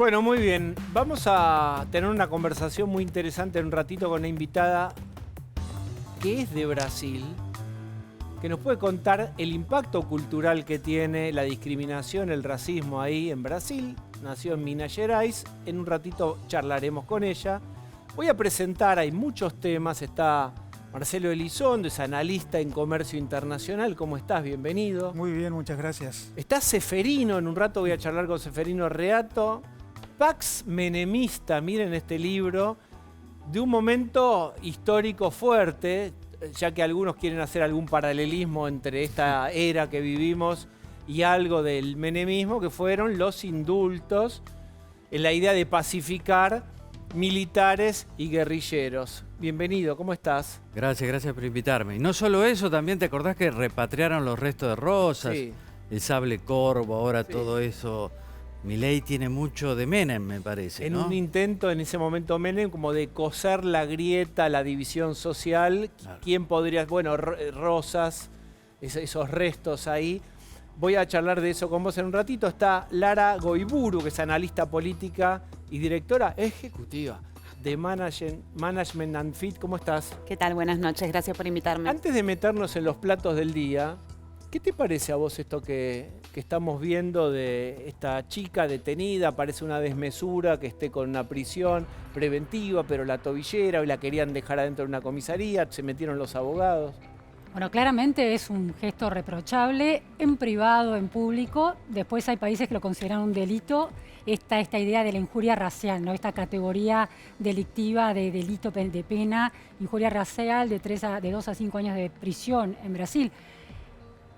Bueno, muy bien. Vamos a tener una conversación muy interesante en un ratito con una invitada que es de Brasil, que nos puede contar el impacto cultural que tiene la discriminación, el racismo ahí en Brasil. Nació en Minas Gerais. En un ratito charlaremos con ella. Voy a presentar, hay muchos temas. Está Marcelo Elizondo, es analista en comercio internacional. ¿Cómo estás? Bienvenido. Muy bien, muchas gracias. Está Ceferino, en un rato voy a charlar con Ceferino Reato. Pax Menemista, miren este libro, de un momento histórico fuerte, ya que algunos quieren hacer algún paralelismo entre esta era que vivimos y algo del menemismo, que fueron los indultos, en la idea de pacificar militares y guerrilleros. Bienvenido, ¿cómo estás? Gracias por invitarme. Y no solo eso, también te acordás que repatriaron los restos de Rosas, Sí. el sable corvo, ahora Sí. todo eso. Milei tiene mucho de Menem, me parece, En ¿no? un intento en ese momento Menem como de coser la grieta, la división social. Claro. ¿Quién podría? Bueno, Rosas, esos restos ahí. Voy a charlar de eso con vos en un ratito. Está Lara Goiburu, que es analista política y directora ejecutiva de Management and Fit. ¿Cómo estás? ¿Qué tal? Buenas noches, gracias por invitarme. Antes de meternos en los platos del día, ¿qué te parece a vos esto que estamos viendo de esta chica detenida? Parece una desmesura que esté con una prisión preventiva, pero la tobillera, hoy la querían dejar adentro de una comisaría, se metieron los abogados. Bueno, claramente es un gesto reprochable en privado, en público. Después hay países que lo consideran un delito. Esta idea de la injuria racial, ¿no? Esta categoría delictiva de delito de pena, injuria racial de 2 a 5 años de prisión en Brasil.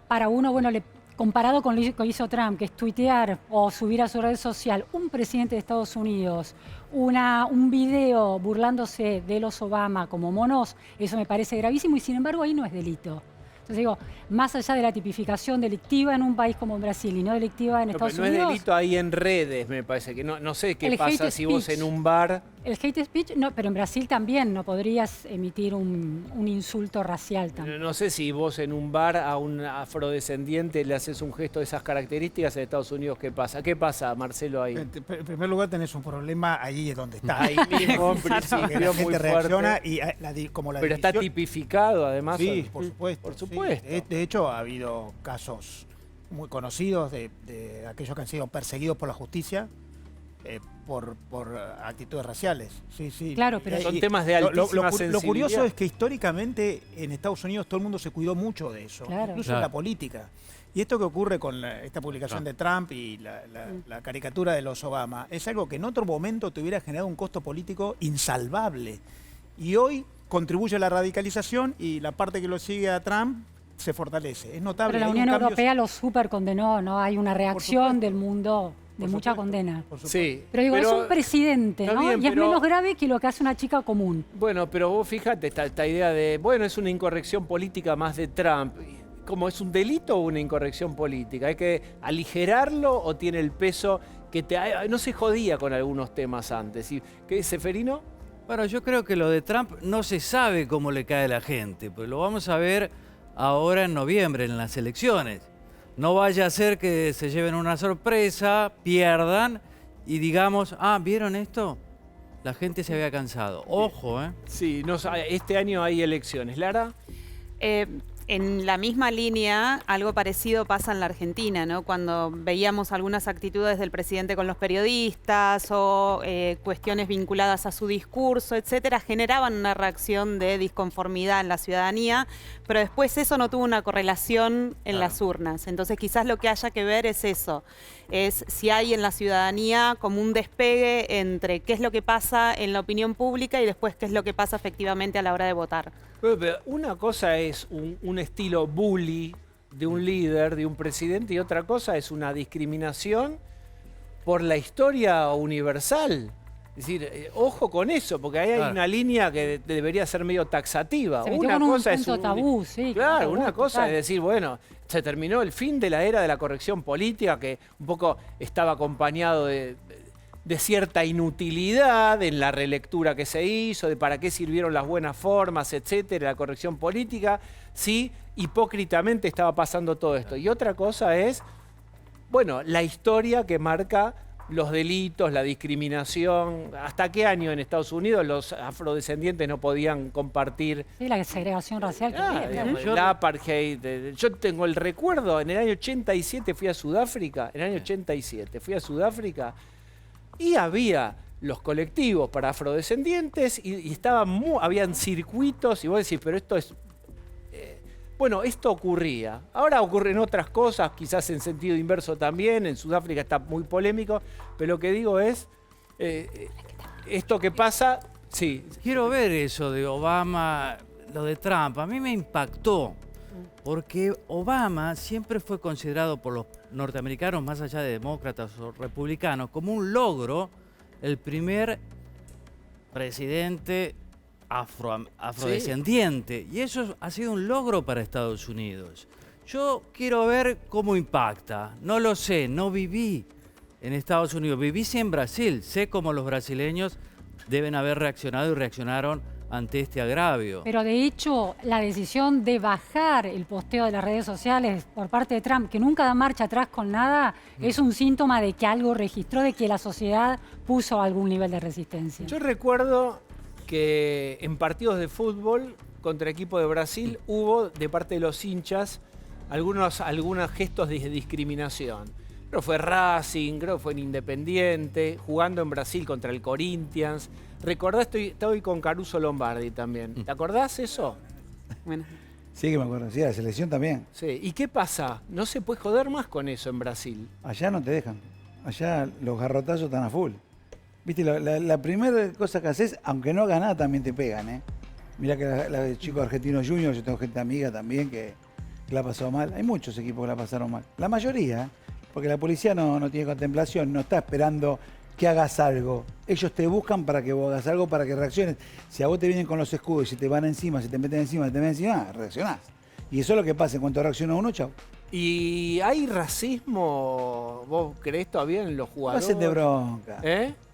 Para uno, bueno, comparado con lo que hizo Trump, que es tuitear o subir a su red social un presidente de Estados Unidos, un video burlándose de los Obama como monos, eso me parece gravísimo y sin embargo ahí no es delito. Entonces digo, más allá de la tipificación delictiva en un país como Brasil y no delictiva en Estados No Unidos... es delito ahí en redes, me parece, que no sé qué El pasa hate si vos speech. en un bar... El hate speech, no, pero en Brasil también no podrías emitir un insulto racial también. No sé si vos en un bar a un afrodescendiente le haces un gesto de esas características en Estados Unidos, ¿qué pasa? ¿Qué pasa, Marcelo, ahí? En primer lugar tenés un problema allí donde está. Ahí mismo, en Que la principio, muy gente reacciona fuerte. y como la Pero está división- tipificado, además. Sí, por supuesto. Por sí. supuesto. De hecho, ha habido casos muy conocidos de aquellos que han sido perseguidos por la justicia por actitudes raciales. Sí, sí. Claro, pero- Son temas de altísima Lo sensibilidad. curioso es que históricamente en Estados Unidos todo el mundo se cuidó mucho de eso, Claro. incluso Claro. en la política. Y esto que ocurre con esta publicación de Trump y la caricatura de los Obama es algo que en otro momento te hubiera generado un costo político insalvable. Y hoy contribuye a la radicalización y la parte que lo sigue a Trump se fortalece. Es notable. Pero la hay un Unión cambio- Europea lo súper condenó, ¿no? Hay una reacción supuesto. del mundo de por mucha supuesto, condena. por supuesto. Sí. Pero digo, es un presidente, está ¿no? bien, y es pero- menos grave que lo que hace una chica común. Bueno, pero vos fíjate esta idea de, bueno, es una incorrección política más de Trump. ¿Cómo es un delito o una incorrección política? ¿Hay que aligerarlo o tiene el peso que no se jodía con algunos temas antes? ¿Qué es, Ceferino? Bueno, yo creo que lo de Trump no se sabe cómo le cae a la gente, pues lo vamos a ver ahora en noviembre, en las elecciones. No vaya a ser que se lleven una sorpresa, pierdan y digamos, ¿vieron esto? La gente se había cansado. Ojo, ¿eh? Sí, este año hay elecciones. ¿Lara? En la misma línea, algo parecido pasa en la Argentina, ¿no? Cuando veíamos algunas actitudes del presidente con los periodistas o cuestiones vinculadas a su discurso, etcétera, generaban una reacción de disconformidad en la ciudadanía, pero después eso no tuvo una correlación en las urnas. Entonces quizás lo que haya que ver es eso, es si hay en la ciudadanía como un despegue entre qué es lo que pasa en la opinión pública y después qué es lo que pasa efectivamente a la hora de votar. Pero una cosa es un estilo bully de un líder, de un presidente, y otra cosa es una discriminación por la historia universal. Es decir, ojo con eso, porque ahí hay Claro. una línea que debería ser medio taxativa. Se metió Una con un cosa es punto tabú, sí. Claro, tabú, una cosa total. es decir, bueno, se terminó el fin de la era de la corrección política, que un poco estaba acompañado de cierta inutilidad en la relectura que se hizo, de para qué sirvieron las buenas formas, etcétera, la corrección política. Sí, hipócritamente estaba pasando todo esto. Y otra cosa es, bueno, la historia que marca los delitos, la discriminación. ¿Hasta qué año en Estados Unidos los afrodescendientes no podían compartir? Sí, la segregación racial que había. Digamos, el apartheid. Yo tengo el recuerdo, en el año 87 fui a Sudáfrica, y había los colectivos para afrodescendientes y habían circuitos y vos decís, pero esto es... Bueno, esto ocurría. Ahora ocurren otras cosas, quizás en sentido inverso también. En Sudáfrica está muy polémico, pero lo que digo es, esto que pasa, sí. Quiero ver eso de Obama, lo de Trump. A mí me impactó, porque Obama siempre fue considerado por los norteamericanos, más allá de demócratas o republicanos, como un logro, el primer presidente afrodescendiente. Sí. Y eso ha sido un logro para Estados Unidos. Yo quiero ver cómo impacta. No lo sé, no viví en Estados Unidos. Viví sí en Brasil. Sé cómo los brasileños deben haber reaccionado y reaccionaron ante este agravio. Pero de hecho, la decisión de bajar el posteo de las redes sociales por parte de Trump, que nunca da marcha atrás con nada, es un síntoma de que algo registró, de que la sociedad puso algún nivel de resistencia. Yo recuerdo que en partidos de fútbol contra el equipo de Brasil hubo de parte de los hinchas algunos gestos de discriminación. Creo que fue Racing, creo que fue en Independiente, jugando en Brasil contra el Corinthians. ¿Recordás? Estoy con Caruso Lombardi también. ¿Te acordás eso? Bueno. Sí que me acuerdo, sí, la selección también. Sí. ¿Y qué pasa? No se puede joder más con eso en Brasil. Allá no te dejan. Allá los garrotazos están a full. Viste, la primera cosa que haces, aunque no hagas nada, también te pegan, ¿eh? Mirá que los chicos argentinos juniors, yo tengo gente amiga también que la ha pasado mal. Hay muchos equipos que la pasaron mal. La mayoría, ¿eh? Porque la policía no tiene contemplación, no está esperando que hagas algo. Ellos te buscan para que vos hagas algo, para que reacciones. Si a vos te vienen con los escudos, si te van encima, si te meten encima, reaccionás. Y eso es lo que pasa. En cuanto reacciona uno, chau. ¿Y hay racismo, vos creés todavía en los jugadores? Lo hacen de bronca.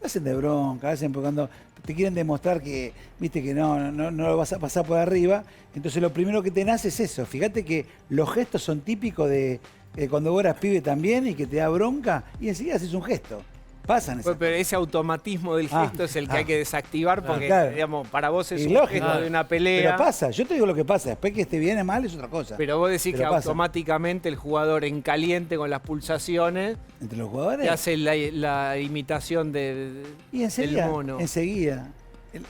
Lo hacen de bronca, hacen porque cuando te quieren demostrar que, viste, que no lo vas a pasar por arriba, entonces lo primero que te nace es eso. Fíjate que los gestos son típicos de cuando vos eras pibe también y que te da bronca y enseguida haces un gesto. Pasan esas Pero ese automatismo del gesto es el que hay que desactivar porque, claro, digamos, para vos es un lógico, gesto de una pelea. Pero pasa, yo te digo lo que pasa. Después que esté bien o mal es otra cosa. Pero vos decís que pasa. Automáticamente el jugador en caliente con las pulsaciones entre los jugadores y hace la imitación del mono. Enseguida.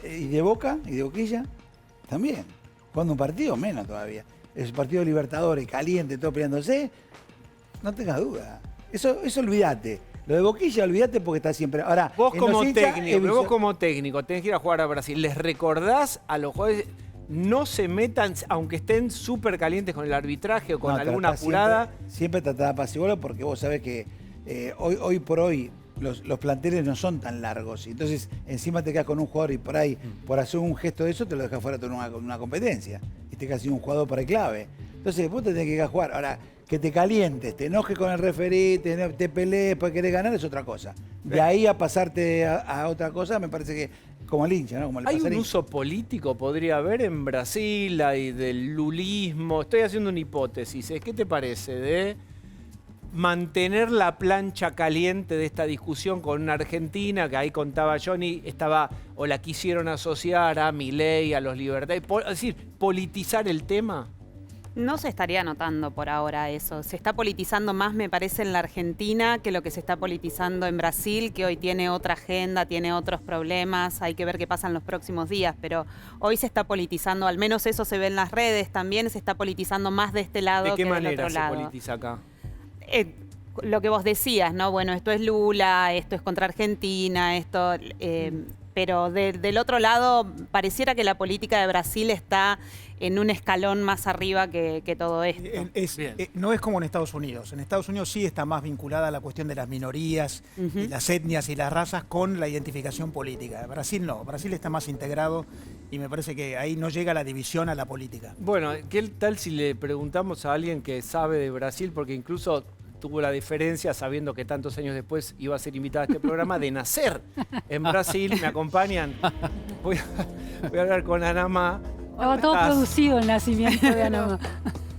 Y de Boca y de Boquilla también. Cuando un partido, menos todavía. Es un partido de Libertadores, caliente, todo peleándose. No tengas duda. Eso olvídate. Lo de Boquilla, olvídate porque está siempre. Ahora, vos como técnico, tenés que ir a jugar a Brasil. ¿Les recordás a los jugadores no se metan, aunque estén súper calientes con el arbitraje o con alguna apurada? Siempre tratá de apaciguarlo porque vos sabés que hoy por hoy los planteles no son tan largos. Entonces, encima te quedas con un jugador y por ahí, por hacer un gesto de eso, te lo dejas fuera de una competencia. Y te quedas sin un jugador para el clave. Entonces, vos te tenés que ir a jugar. Ahora, que te calientes, te enojes con el referí, te pelees porque querés ganar, es otra cosa. De ahí a pasarte a otra cosa, me parece que, como el hincha, ¿no? Como el ¿Hay un pasarín. uso político, podría haber, en Brasil, hay del lulismo? Estoy haciendo una hipótesis. ¿Qué te parece de mantener la plancha caliente de esta discusión con una Argentina, que ahí contaba Johnny, o la quisieron asociar a Milei, a los libertarios? Es decir, politizar el tema. No se estaría notando por ahora eso. Se está politizando más, me parece, en la Argentina que lo que se está politizando en Brasil, que hoy tiene otra agenda, tiene otros problemas. Hay que ver qué pasa en los próximos días, pero hoy se está politizando, al menos eso se ve en las redes también, se está politizando más de este lado que del otro lado. ¿De qué manera se politiza acá? Lo que vos decías, ¿no? Bueno, esto es Lula, esto es contra Argentina, esto... pero del otro lado, pareciera que la política de Brasil está en un escalón más arriba que todo esto. No es como en Estados Unidos. En Estados Unidos sí está más vinculada a la cuestión de las minorías, y las etnias y las razas con la identificación política. Brasil no. Brasil está más integrado y me parece que ahí no llega la división a la política. Bueno, ¿qué tal si le preguntamos a alguien que sabe de Brasil? Porque incluso tuvo la diferencia, sabiendo que tantos años después iba a ser invitada a este programa, de nacer en Brasil. ¿Me acompañan? Voy a hablar con Anamá. Estaba todo producido el nacimiento de Anamá.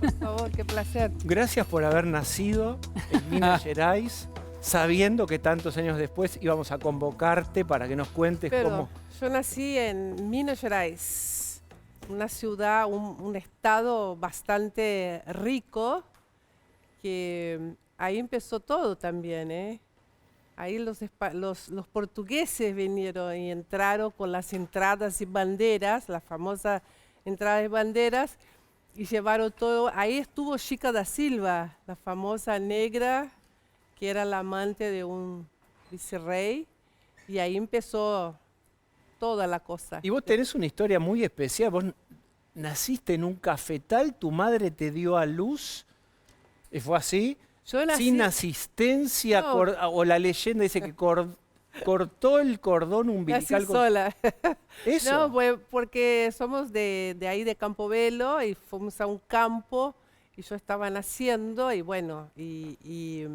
Por favor, qué placer. Gracias por haber nacido en Minas Gerais. sabiendo que tantos años después íbamos a convocarte para que nos cuentes Pero cómo... yo nací en Minas Gerais, una ciudad, un estado bastante rico, que ahí empezó todo también, ¿eh? Ahí los portugueses vinieron y entraron con las entradas y banderas, las famosas entradas y banderas, y llevaron todo. Ahí estuvo Chica da Silva, la famosa negra, que era la amante de un vicerrey, y ahí empezó toda la cosa. Y vos tenés una historia muy especial. Vos naciste en un cafetal, tu madre te dio a luz, ¿y fue así? Yo nací, Sin asistencia, No. o la leyenda dice que cortó el cordón nací umbilical. sola. Eso. No, pues porque somos de ahí de Campobello y fuimos a un campo y yo estaba naciendo y bueno, y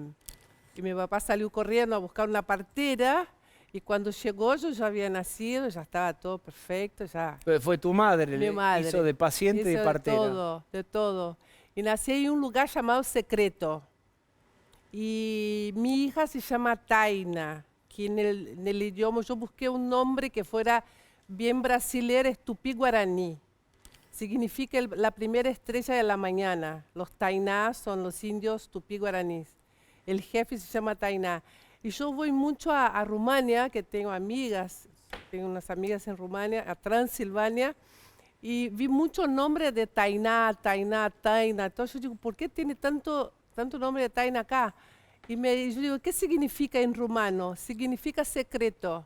mi papá salió corriendo a buscar una partera y cuando llegó yo ya había nacido, ya estaba todo perfecto, ya. Fue tu madre, Mi madre. hizo de paciente y de Hizo partera. de todo. Y nací en un lugar llamado Secreto. Y mi hija se llama Taina, que en el idioma yo busqué un nombre que fuera bien brasilero, es tupí-guaraní. Significa la primera estrella de la mañana. Los Tainá son los indios tupí-guaraníes. El jefe se llama Tainá. Y yo voy mucho a Rumania, que tengo amigas, tengo unas amigas en Rumania, a Transilvania, y vi muchos nombres de Tainá, Tainá, Taina. Entonces yo digo, ¿por qué tiene tanto nombre de Taina acá? Y yo digo, ¿qué significa en rumano? Significa secreto.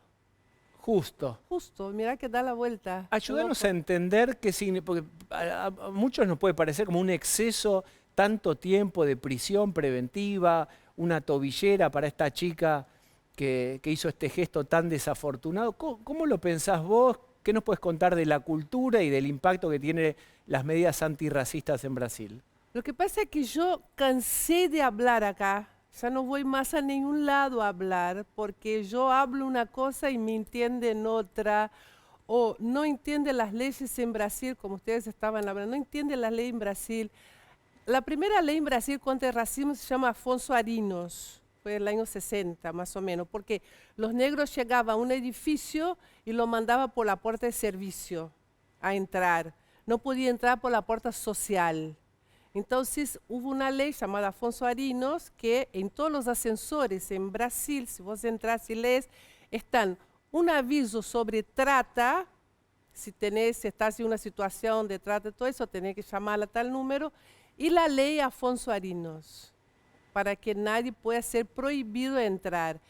Justo. Justo, mira que da la vuelta. Ayúdanos a entender qué significa, porque a muchos nos puede parecer como un exceso, tanto tiempo de prisión preventiva, una tobillera para esta chica que hizo este gesto tan desafortunado. ¿Cómo lo pensás vos? ¿Qué nos puedes contar de la cultura y del impacto que tienen las medidas antirracistas en Brasil? Lo que pasa es que yo cansé de hablar acá. Ya no voy más a ningún lado a hablar porque yo hablo una cosa y me entienden otra. O no entiende las leyes en Brasil, como ustedes estaban hablando, no entiende las leyes en Brasil. La primera ley en Brasil contra el racismo se llama Afonso Arinos, fue en el año 60 más o menos, porque los negros llegaban a un edificio y lo mandaban por la puerta de servicio a entrar. No podía entrar por la puerta social. Entonces hubo una ley llamada Afonso Arinos que en todos los ascensores en Brasil, si vos entras y lees, están un aviso sobre trata. Si estás en una situación de trata y todo eso, tenés que llamar a tal número. Y la ley Afonso Arinos, para que nadie pueda ser prohibido de entrar.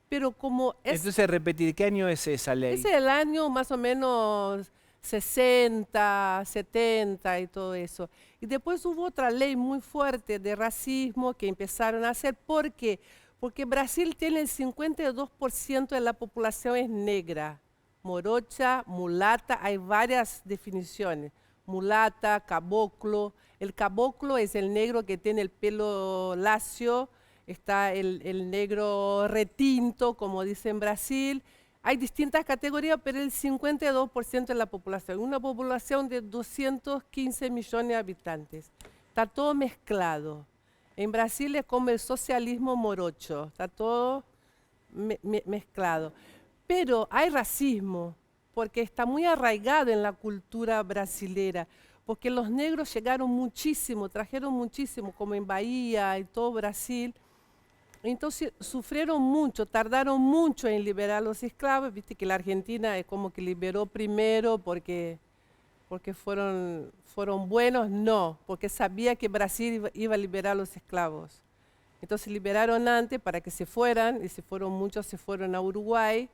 Pero como Entonces, repetir, ¿qué año es esa ley? es el año más o menos 60, 70 y todo eso. Y después hubo otra ley muy fuerte de racismo que empezaron a hacer. ¿Por qué? Porque Brasil tiene el 52% de la población es negra. Morocha, mulata, hay varias definiciones. Mulata, caboclo. El caboclo es el negro que tiene el pelo lacio, está el negro retinto, como dice en Brasil. Hay distintas categorías, pero el 52% de la población. Una población de 215 millones de habitantes. Está todo mezclado. En Brasil es como el socialismo morocho, está todo mezclado. Pero hay racismo, porque está muy arraigado en la cultura brasilera, porque los negros llegaron muchísimo, trajeron muchísimo, como en Bahía y todo Brasil. Entonces sufrieron mucho, tardaron mucho en liberar a los esclavos. Viste que la Argentina es como que liberó primero porque fueron buenos, no, porque sabía que Brasil iba a liberar a los esclavos. Entonces liberaron antes para que se fueran, y muchos se fueron a Uruguay,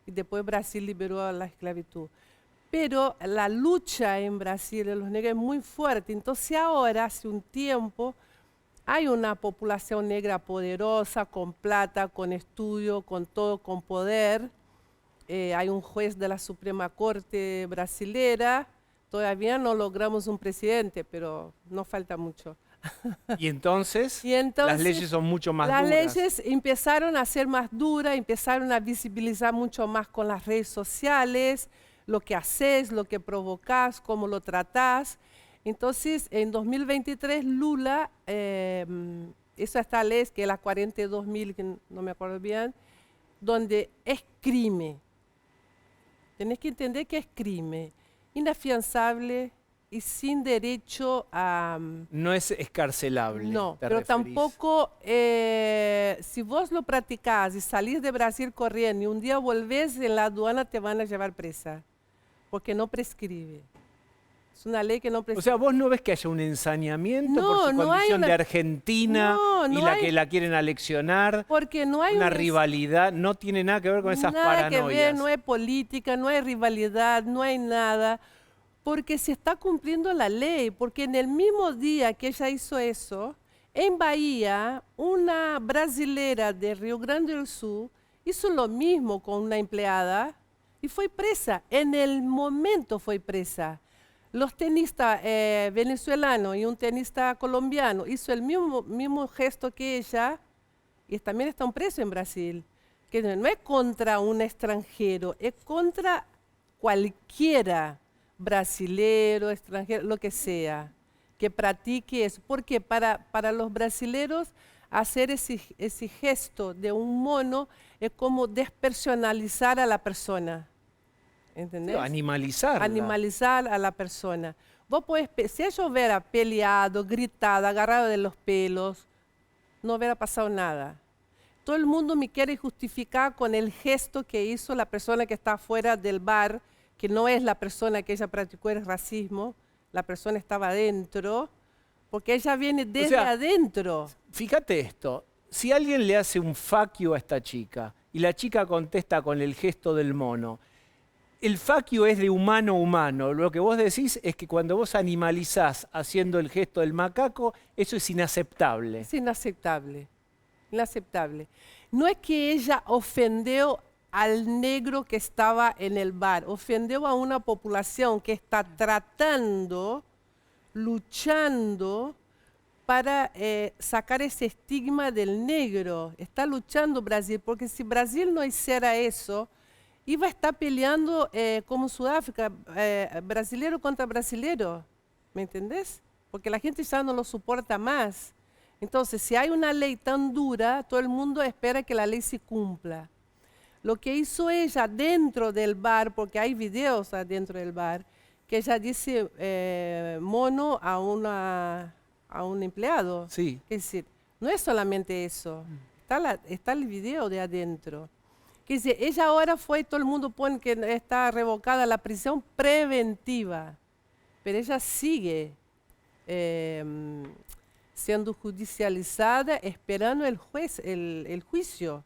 y después Brasil liberó a la esclavitud. Pero la lucha en Brasil de los negros es muy fuerte. Entonces ahora, hace un tiempo, hay una población negra poderosa, con plata, con estudio, con todo, con poder. Hay un juez de la Suprema Corte brasilera. Todavía no logramos un presidente, pero no falta mucho. Y entonces las leyes son mucho más duras. Las leyes empezaron a ser más duras, empezaron a visibilizar mucho más con las redes sociales, lo que haces, lo que provocas, cómo lo tratás. Entonces, en 2023, Lula esta ley, que es la 42.000, que no me acuerdo bien, donde es crimen. Tenés que entender que es crimen, inafianzable y sin derecho a... No es escarcelable. No, te pero referís. tampoco, si vos lo practicás y salís de Brasil corriendo y un día volvés en la aduana, te van a llevar presa, porque no prescribe. Es una ley que no O prescribe. sea, vos no ves que haya un ensañamiento No, por su no hay condición una- de Argentina No, y no la hay- que la quieren aleccionar, Porque no hay una un rivalidad, no tiene nada que ver con esas nada que ver, paranoias. no hay política, no hay rivalidad, no hay nada, porque se está cumpliendo la ley, porque en el mismo día que ella hizo eso, en Bahía, una brasilera de Río Grande del Sur hizo lo mismo con una empleada y fue presa, en el momento fue presa. Los tenistas venezolanos y un tenista colombiano hizo el mismo gesto que ella y también están presos en Brasil. Que no es contra un extranjero, es contra cualquiera, brasilero, extranjero, lo que sea, que practique eso. Porque para los brasileros hacer ese gesto de un mono es como despersonalizar a la persona. ¿Entendés? Animalizarla. Animalizar a la persona. Vos podés, si ellos hubiera peleado, gritado, agarrado de los pelos, no hubiera pasado nada. Todo el mundo me quiere justificar con el gesto que hizo la persona que está fuera del bar, que no es la persona que ella practicó el racismo, la persona estaba adentro, porque ella viene desde sea, adentro. Fíjate esto, si alguien le hace un fuck you a esta chica y la chica contesta con el gesto del mono, el fuck you es de humano a humano. Lo que vos decís es que cuando vos animalizás haciendo el gesto del macaco, eso es inaceptable. Es inaceptable, inaceptable. No es que ella ofendió al negro que estaba en el bar, ofendió a una población que está tratando, luchando para sacar ese estigma del negro. Está luchando Brasil, porque si Brasil no hiciera eso, iba a estar peleando como Sudáfrica, brasilero contra brasilero, ¿me entendés? Porque la gente ya no lo soporta más. Entonces, si hay una ley tan dura, todo el mundo espera que la ley se cumpla. Lo que hizo ella dentro del bar, porque hay videos adentro del bar, que ella dice mono a un empleado. Sí. Es decir, no es solamente eso, está el video de adentro. Que dice, ella ahora fue, todo el mundo pone que está revocada la prisión preventiva, pero ella sigue siendo judicializada, esperando el juicio.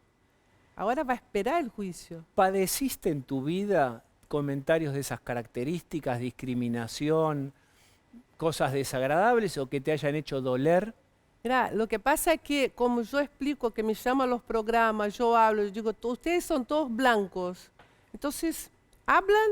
Ahora va a esperar el juicio. ¿Padeciste en tu vida comentarios de esas características, discriminación, cosas desagradables o que te hayan hecho doler? Mira, lo que pasa es que como yo explico, que me llaman los programas, yo hablo, yo digo, ustedes son todos blancos. Entonces, hablan,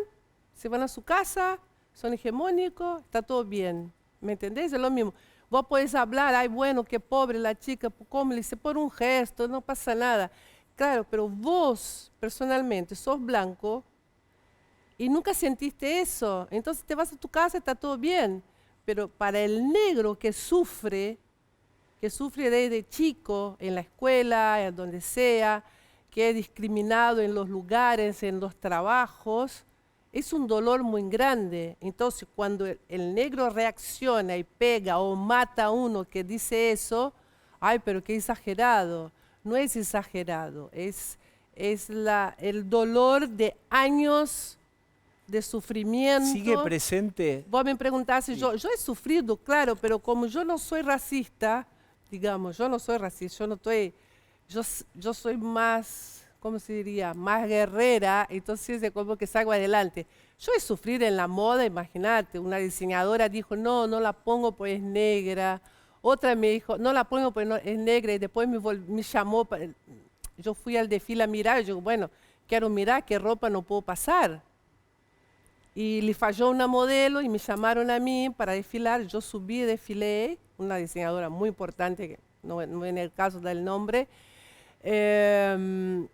se van a su casa, son hegemónicos, está todo bien. ¿Me entendés? Es lo mismo. Vos podés hablar, ay, bueno, qué pobre la chica, ¿cómo le dice? Por un gesto, no pasa nada. Claro, pero vos, personalmente, sos blanco y nunca sentiste eso. Entonces te vas a tu casa, está todo bien. Pero para el negro que sufre desde chico, en la escuela, en donde sea, que es discriminado en los lugares, en los trabajos, es un dolor muy grande. Entonces, cuando el negro reacciona y pega o mata a uno que dice eso, ay, pero qué exagerado. No es exagerado, es el dolor de años de sufrimiento. ¿Sigue presente? Vos me preguntaste, yo he sufrido, claro, pero como yo no soy racista, digamos, yo no soy racista, yo soy más, ¿cómo se diría? Más guerrera, entonces es como que salgo adelante. Yo he sufrido en la moda, imagínate, una diseñadora dijo, no la pongo porque es negra. Otra me dijo, no la pongo porque no, es negra, y después me llamó, yo fui al desfile a mirar, y yo digo, bueno, quiero mirar qué ropa no puedo pasar. Y le falló una modelo y me llamaron a mí para desfilar, yo subí y desfilé, una diseñadora muy importante, que no en el caso del nombre,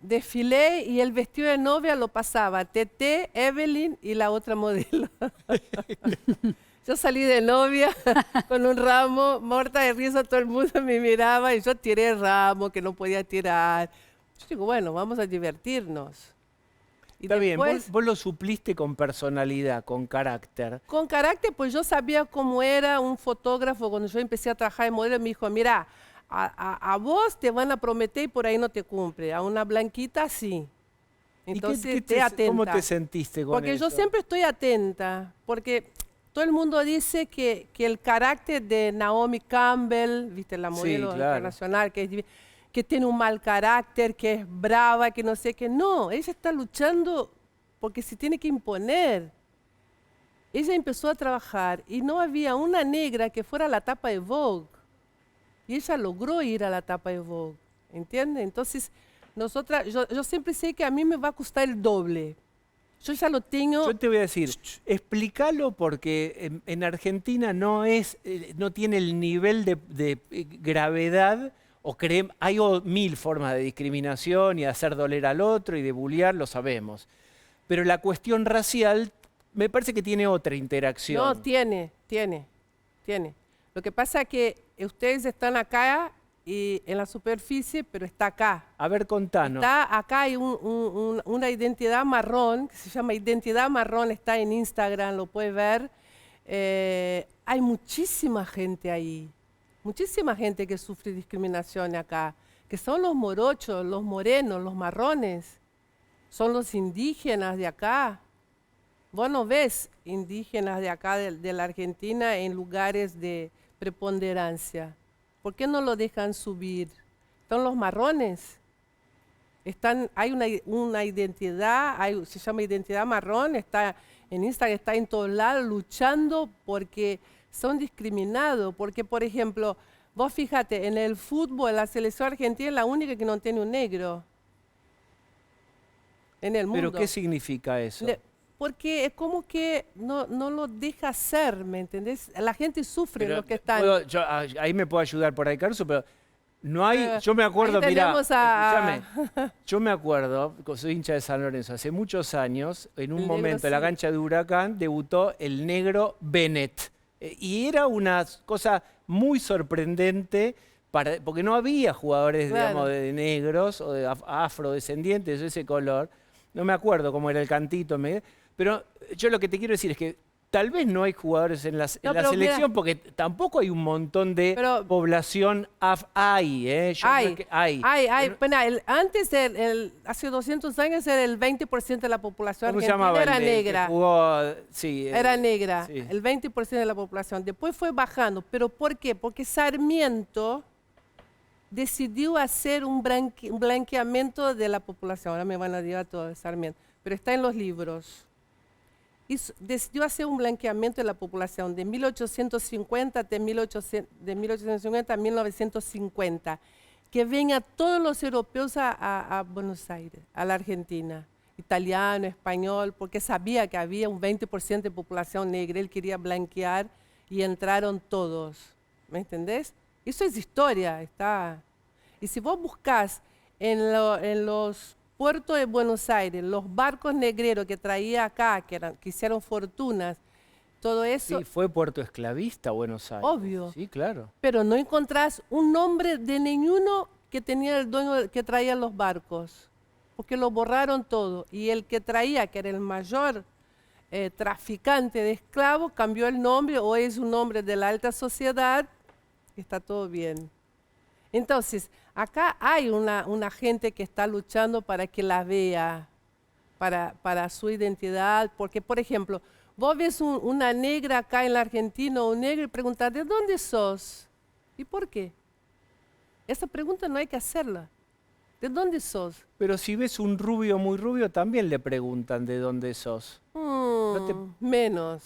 desfilé y el vestido de novia lo pasaba Tete, Evelyn y la otra modelo. Yo salí de novia con un ramo, muerta de risa, todo el mundo me miraba y yo tiré el ramo que no podía tirar. Yo digo, bueno, vamos a divertirnos. Y Está bien, después, vos lo supliste con personalidad, con carácter. con carácter, pues yo sabía cómo era un fotógrafo cuando yo empecé a trabajar en modelo. Me dijo, mira, a vos te van a prometer y por ahí no te cumple. A una blanquita sí. Entonces, ¿Y esté atenta. cómo te sentiste con Porque eso? yo siempre estoy atenta, porque todo el mundo dice que el carácter de Naomi Campbell, viste, la modelo claro. internacional, que tiene un mal carácter, que es brava, que no sé qué. No, ella está luchando porque se tiene que imponer. Ella empezó a trabajar y no había una negra que fuera a la tapa de Vogue. Y ella logró ir a la tapa de Vogue, ¿entiendes? Entonces, yo siempre sé que a mí me va a costar el doble. Yo ya lo tengo. Yo te voy a decir, explícalo porque en Argentina no tiene el nivel de gravedad, hay mil formas de discriminación y de hacer doler al otro y de bullear, lo sabemos. Pero la cuestión racial me parece que tiene otra interacción. No, tiene. Lo que pasa es que ustedes están acá y en la superficie, pero está acá. A ver, contanos. Acá hay una identidad marrón, que se llama Identidad Marrón, está en Instagram, lo puedes ver. Hay muchísima gente ahí, muchísima gente que sufre discriminación acá, que son los morochos, los morenos, los marrones, son los indígenas de acá. Vos no ves indígenas de acá, de la Argentina, en lugares de preponderancia. ¿Por qué no lo dejan subir? Son los marrones. Hay una identidad, se llama Identidad Marrón, está en Instagram, está en todos lados luchando porque son discriminados. Porque, por ejemplo, vos fíjate, en el fútbol, la selección argentina es la única que no tiene un negro en el mundo. ¿Pero qué significa eso? Porque es como que no lo deja hacer, ¿me entendés? La gente sufre Pero lo que están. ahí me puedo ayudar por ahí, Caruso, pero no hay. Yo me acuerdo, ahí mirá, tenemos escúchame, yo me acuerdo, soy hincha de San Lorenzo, hace muchos años, en un El negro momento en la sí. cancha de Huracán, debutó el negro Bennett. Y era una cosa muy sorprendente, porque no había jugadores, Claro. digamos, de negros o de afrodescendientes de ese color. No me acuerdo cómo era el cantito, pero yo lo que te quiero decir es que tal vez no hay jugadores en la pero selección mira, porque tampoco hay un montón de pero- población hay, ¿eh? Yo creo que hay. Pero- Pena, antes, hace 200 años, era el 20% de la población ¿Cómo se argentina llamaba? era El que negra. jugó, sí, Era negra, sí. el 20% de la población. Después fue bajando. ¿Pero por qué? Porque Sarmiento decidió hacer un blanqueamiento de la población. Ahora me van a decir todo de Sarmiento, pero está en los libros. Decidió hacer un blanqueamiento de la población de 1850 de 1850 a 1950, que vengan todos los europeos a Buenos Aires, a la Argentina, italiano, español, porque sabía que había un 20% de población negra, él quería blanquear y entraron todos, ¿me entendés? Eso es historia, está. Y si vos buscás en los puertos de Buenos Aires, los barcos negreros que traía acá, que hicieron fortunas, todo eso, Sí, fue puerto esclavista Buenos Aires. Obvio. Sí, claro. pero no encontrás un nombre de ninguno que tenía el dueño que traía los barcos, porque lo borraron todo. Y el que traía, que era el mayor traficante de esclavos, cambió el nombre o es un nombre de la alta sociedad, está todo bien. Entonces, acá hay una gente que está luchando para que la vea, para su identidad, porque, por ejemplo, vos ves una negra acá en la Argentina o un negro y preguntas, ¿de dónde sos? ¿Y por qué? Esa pregunta no hay que hacerla. ¿De dónde sos? Pero si ves un rubio muy rubio, también le preguntan de dónde sos. Menos.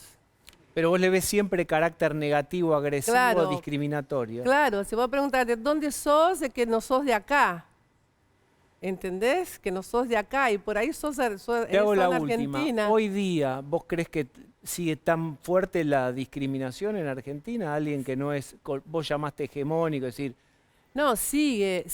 Pero vos le ves siempre carácter negativo, agresivo, Claro. discriminatorio. Claro, si vos preguntas, ¿de dónde sos? Es que no sos de acá. ¿Entendés? Que no sos de acá y por ahí sos Te hago la Argentina. última. Hoy día, ¿vos crees que sigue tan fuerte la discriminación en Argentina? Alguien que no es, vos llamaste hegemónico, es decir, No, sigue,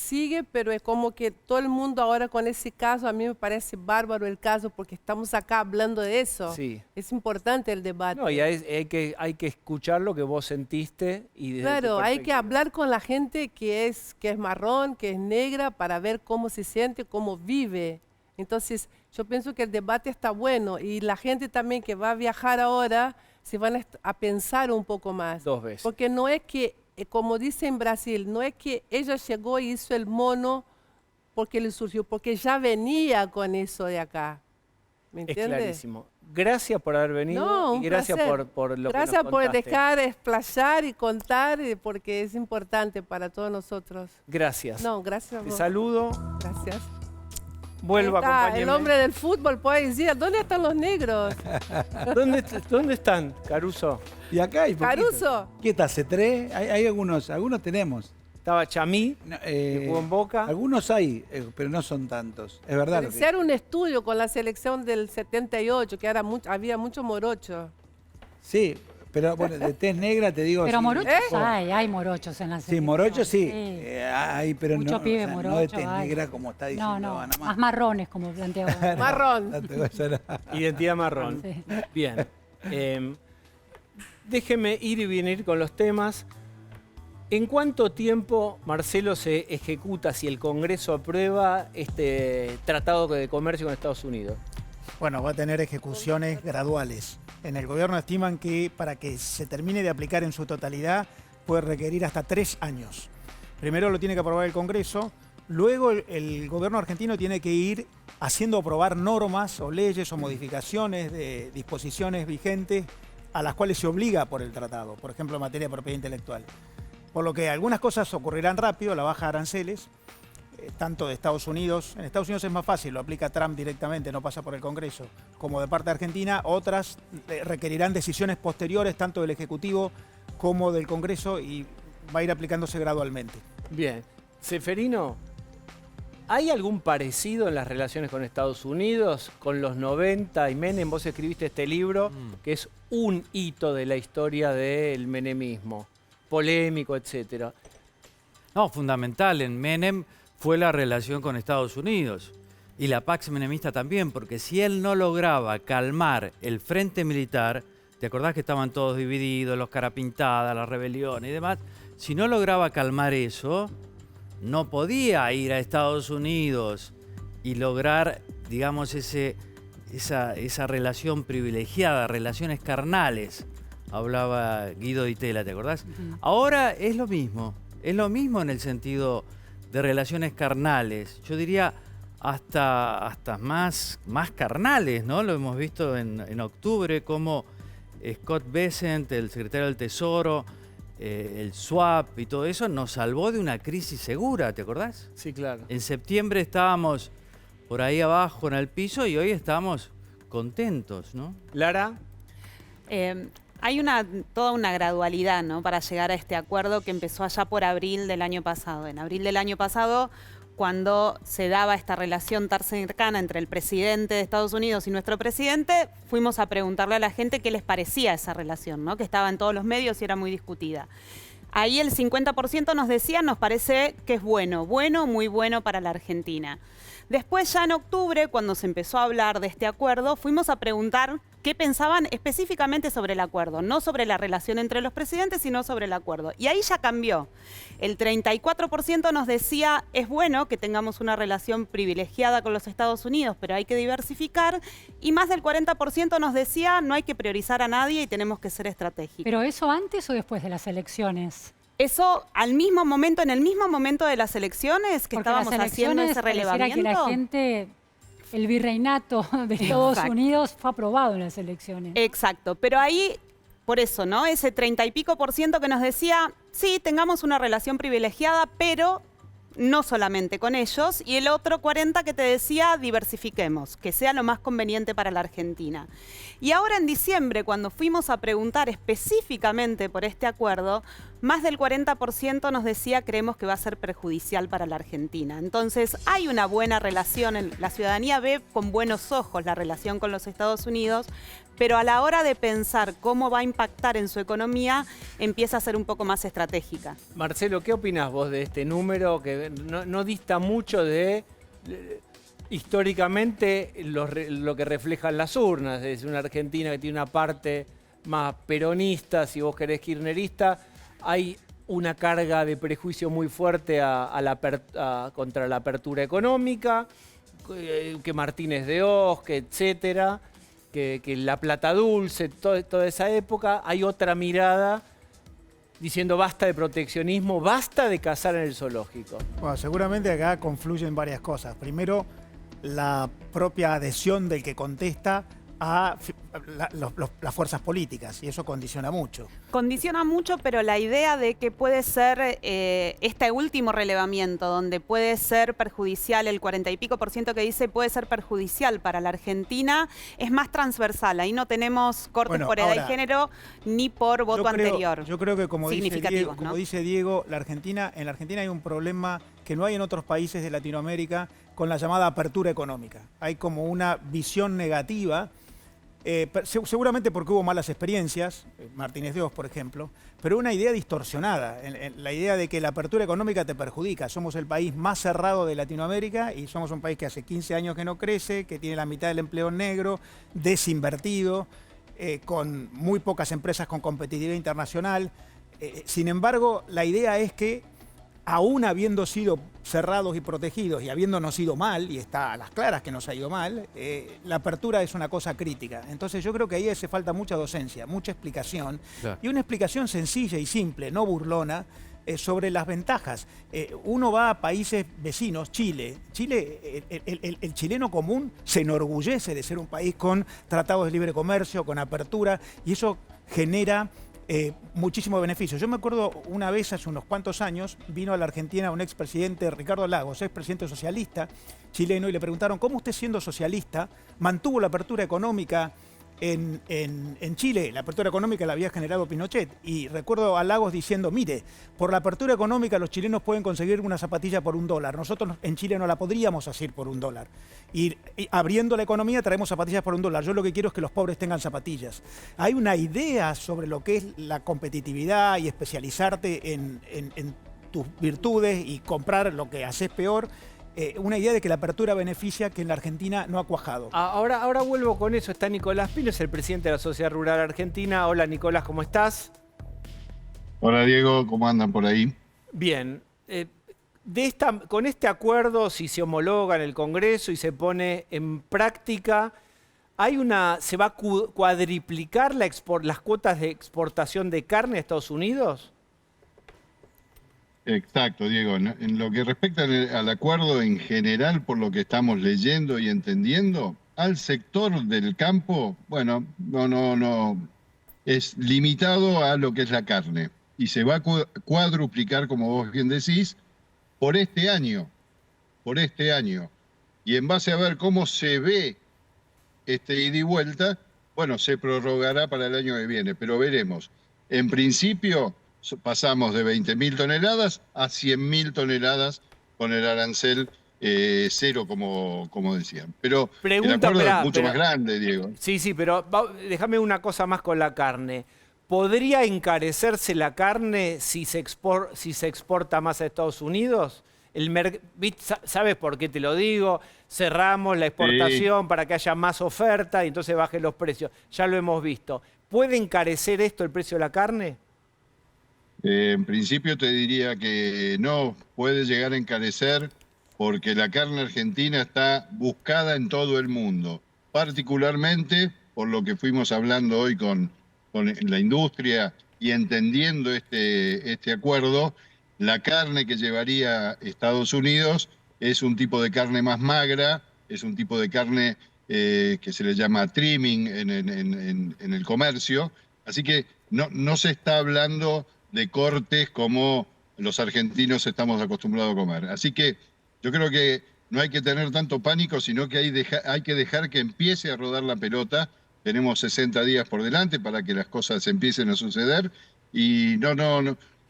pero es como que todo el mundo ahora con ese caso, a mí me parece bárbaro el caso porque estamos acá hablando de eso. Sí. Es importante el debate. No, y hay que escuchar lo que vos sentiste y desde tu Claro, hay que perspectiva. hablar con la gente que es marrón, que es negra, para ver cómo se siente, cómo vive. Entonces, yo pienso que el debate está bueno y la gente también que va a viajar ahora se van a pensar un poco más. 2 veces. Porque no es que, como dice en Brasil, no es que ella llegó y hizo el mono porque le surgió, porque ya venía con eso de acá. ¿Me Es entiendes? clarísimo. Gracias por haber venido No, y un gracias placer. por lo Gracias que nos por contaste. dejar explayar y contar, porque es importante para todos nosotros. Gracias. No, gracias a Te vos. saludo. Gracias. Vuelva, Ahí está, acompáñeme. el hombre del fútbol puede decir, ¿dónde están los negros? ¿Dónde están, Caruso? Y acá hay poquito. Caruso. ¿Qué está? ¿C3? Hay algunos tenemos. Estaba Chamí, No, que jugó en Boca. Algunos hay, pero no son tantos. Es verdad. lo que- Hicieron un estudio con la selección del 78, que había mucho morocho. Sí, pero bueno, de tez negra te digo. Pero sí, morochos oh, hay morochos en la Sí, selección. morochos sí. Sí. Hay, pero Mucho no, pibe no de morocho tez hay. negra como está diciendo No, Ana más marrones, como planteaba. Marrón. No te vas a- Identidad marrón. Sí. Bien. Déjeme ir y venir con los temas. ¿En cuánto tiempo, Marcelo, se ejecuta, si el Congreso aprueba este tratado de comercio con Estados Unidos? Bueno, va a tener ejecuciones graduales. En el gobierno estiman que para que se termine de aplicar en su totalidad puede requerir hasta 3 años. Primero lo tiene que aprobar el Congreso, luego el gobierno argentino tiene que ir haciendo aprobar normas o leyes o modificaciones de disposiciones vigentes a las cuales se obliga por el tratado, por ejemplo en materia de propiedad intelectual. Por lo que algunas cosas ocurrirán rápido, la baja de aranceles, tanto de Estados Unidos. En Estados Unidos es más fácil, lo aplica Trump directamente, no pasa por el Congreso. Como de parte de Argentina, otras requerirán decisiones posteriores, tanto del Ejecutivo como del Congreso, y va a ir aplicándose gradualmente. Bien. Seferino, ¿hay algún parecido en las relaciones con Estados Unidos, con los 90 y Menem? Vos escribiste este libro, que es un hito de la historia del menemismo, polémico, etcétera. No, fundamental en Menem fue la relación con Estados Unidos y la Pax Menemista también, porque si él no lograba calmar el frente militar, ¿te acordás que estaban todos divididos, los carapintadas, la rebelión y demás? Si no lograba calmar eso, no podía ir a Estados Unidos y lograr, digamos, esa relación privilegiada, relaciones carnales. Hablaba Guido Di Tella, ¿te acordás? Ahora es lo mismo en el sentido de relaciones carnales. Yo diría hasta más carnales, ¿no? Lo hemos visto en octubre, como Scott Bessent, el secretario del Tesoro, el swap y todo eso, nos salvó de una crisis segura, ¿te acordás? Sí, claro. En septiembre estábamos por ahí abajo en el piso y hoy estamos contentos, ¿no? Lara, Hay toda una gradualidad, ¿no?, para llegar a este acuerdo que empezó allá por abril del año pasado. En abril del año pasado, cuando se daba esta relación tan cercana entre el presidente de Estados Unidos y nuestro presidente, fuimos a preguntarle a la gente qué les parecía esa relación, ¿no?, que estaba en todos los medios y era muy discutida. Ahí el 50% nos decía, nos parece que es bueno, muy bueno para la Argentina. Después, ya en octubre, cuando se empezó a hablar de este acuerdo, fuimos a preguntar qué pensaban específicamente sobre el acuerdo. No sobre la relación entre los presidentes, sino sobre el acuerdo. Y ahí ya cambió. El 34% nos decía, es bueno que tengamos una relación privilegiada con los Estados Unidos, pero hay que diversificar. Y más del 40% nos decía, no hay que priorizar a nadie y tenemos que ser estratégicos. ¿Pero eso antes o después de las elecciones? Eso en el mismo momento de las elecciones que Porque estábamos las haciendo elecciones ese pareciera relevamiento. que la gente, el virreinato de Estados Exacto. Unidos fue aprobado en las elecciones. Exacto, pero ahí, por eso, ¿no? Ese 30 y pico % que nos decía, sí, tengamos una relación privilegiada, pero no solamente con ellos, y el otro 40 que te decía, diversifiquemos, que sea lo más conveniente para la Argentina. Y ahora en diciembre, cuando fuimos a preguntar específicamente por este acuerdo, más del 40% nos decía creemos que va a ser perjudicial para la Argentina. Entonces hay una buena relación, la ciudadanía ve con buenos ojos la relación con los Estados Unidos, pero a la hora de pensar cómo va a impactar en su economía, empieza a ser un poco más estratégica. Marcelo, ¿qué opinás vos de este número que no dista mucho de históricamente lo que reflejan las urnas? Es una Argentina que tiene una parte más peronista, si vos querés kirchnerista. Hay una carga de prejuicio muy fuerte contra la apertura económica, que Martínez de Oz, que etcétera, que la plata dulce, toda esa época. Hay otra mirada diciendo basta de proteccionismo, basta de cazar en el zoológico. Bueno, seguramente acá confluyen varias cosas. Primero, la propia adhesión del que contesta a las fuerzas políticas, y eso condiciona mucho. Condiciona mucho, pero la idea de que puede ser este último relevamiento, donde puede ser perjudicial, el 40 y pico % que dice puede ser perjudicial para la Argentina, es más transversal. Ahí no tenemos cortes por edad y género ni por voto anterior. Yo creo que como significativos, dice Diego, en la Argentina hay un problema que no hay en otros países de Latinoamérica con la llamada apertura económica. Hay como una visión negativa. Seguramente porque hubo malas experiencias, Martínez de Oz, por ejemplo, pero una idea distorsionada, la idea de que la apertura económica te perjudica. Somos el país más cerrado de Latinoamérica y somos un país que hace 15 años que no crece, que tiene la mitad del empleo negro, desinvertido, con muy pocas empresas con competitividad internacional. Sin embargo, la idea es que aún habiendo sido cerrados y protegidos y habiéndonos ido mal, y está a las claras que nos ha ido mal, la apertura es una cosa crítica. Entonces yo creo que ahí hace falta mucha docencia, mucha explicación, claro, y una explicación sencilla y simple, no burlona, sobre las ventajas. Uno va a países vecinos, Chile, el chileno común se enorgullece de ser un país con tratados de libre comercio, con apertura, y eso genera muchísimos beneficios. Yo me acuerdo una vez, hace unos cuantos años, vino a la Argentina un expresidente, Ricardo Lagos, expresidente socialista chileno, y le preguntaron, ¿cómo usted siendo socialista mantuvo la apertura económica en Chile? La apertura económica la había generado Pinochet. Y recuerdo a Lagos diciendo, mire, por la apertura económica los chilenos pueden conseguir una zapatilla por $1. Nosotros en Chile no la podríamos hacer por $1. Y abriendo la economía traemos zapatillas por $1. Yo lo que quiero es que los pobres tengan zapatillas. Hay una idea sobre lo que es la competitividad y especializarte en tus virtudes y comprar lo que haces peor. Una idea de que la apertura beneficia, que en la Argentina no ha cuajado. Ahora vuelvo con eso. Está Nicolás Pino, es el presidente de la Sociedad Rural Argentina. Hola Nicolás, ¿cómo estás? Hola Diego, ¿cómo andan por ahí? Bien. Con este acuerdo, si se homologa en el Congreso y se pone en práctica, ¿se va a cuadriplicar las cuotas de exportación de carne a Estados Unidos? Exacto, Diego. En lo que respecta al acuerdo en general, por lo que estamos leyendo y entendiendo, al sector del campo, bueno, no, es limitado a lo que es la carne. Y se va a cuadruplicar, como vos bien decís, por este año. Y en base a ver cómo se ve este ida y vuelta, bueno, se prorrogará para el año que viene, pero veremos. En principio pasamos de 20.000 toneladas a 100.000 toneladas con el arancel cero, como decían. Pero el acuerdo es mucho más grande, Diego. Sí, pero déjame una cosa más con la carne. ¿Podría encarecerse la carne si se exporta más a Estados Unidos? ¿Sabes por qué te lo digo? Cerramos la exportación para que haya más oferta y entonces bajen los precios. Ya lo hemos visto. ¿Puede encarecer esto el precio de la carne? En principio te diría que no, puede llegar a encarecer porque la carne argentina está buscada en todo el mundo, particularmente por lo que fuimos hablando hoy con la industria y entendiendo este acuerdo. La carne que llevaría Estados Unidos es un tipo de carne más magra, es un tipo de carne que se le llama trimming en el comercio, así que no se está hablando de cortes como los argentinos estamos acostumbrados a comer. Así que yo creo que no hay que tener tanto pánico, sino que hay que dejar que empiece a rodar la pelota. Tenemos 60 días por delante para que las cosas empiecen a suceder y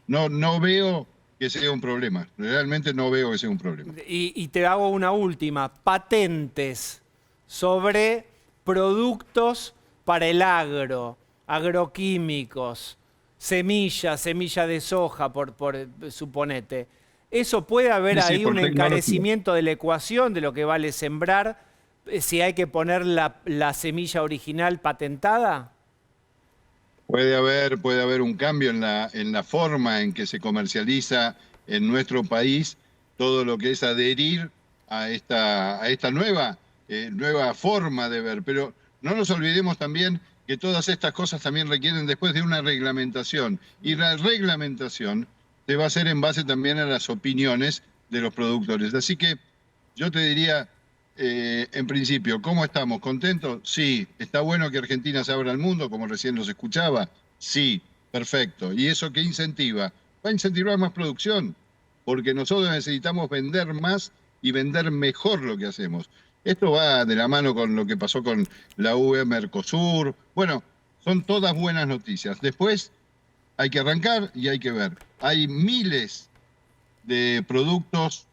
no veo que sea un problema. Realmente no veo que sea un problema. Y te hago una última. Patentes sobre productos para el agro, agroquímicos, semilla de soja, por suponete. ¿Eso puede haber Sí, ahí por un tecnología. encarecimiento de la ecuación de lo que vale sembrar si hay que poner la semilla original patentada? Puede haber un cambio en la forma en que se comercializa en nuestro país todo lo que es adherir a esta nueva forma de ver. Pero no nos olvidemos también que todas estas cosas también requieren después de una reglamentación. Y la reglamentación se va a hacer en base también a las opiniones de los productores. Así que yo te diría, en principio, ¿cómo estamos? ¿Contentos? Sí. ¿Está bueno que Argentina se abra al mundo, como recién nos escuchaba? Sí, perfecto. ¿Y eso qué incentiva? Va a incentivar más producción, porque nosotros necesitamos vender más y vender mejor lo que hacemos. Esto va de la mano con lo que pasó con la UE Mercosur. Bueno, son todas buenas noticias. Después hay que arrancar y hay que ver. Hay miles de productos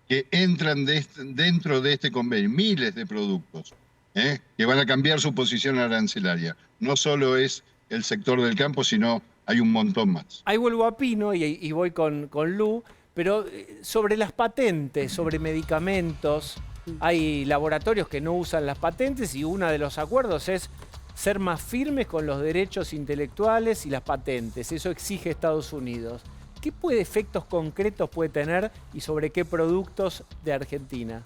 que entran dentro de este convenio, miles de productos, que van a cambiar su posición arancelaria. No solo es el sector del campo, sino hay un montón más. Ahí vuelvo a Pino y voy con Lu, pero sobre las patentes, sobre medicamentos, hay laboratorios que no usan las patentes y uno de los acuerdos es ser más firmes con los derechos intelectuales y las patentes. Eso exige Estados Unidos. ¿Qué efectos concretos puede tener y sobre qué productos de Argentina?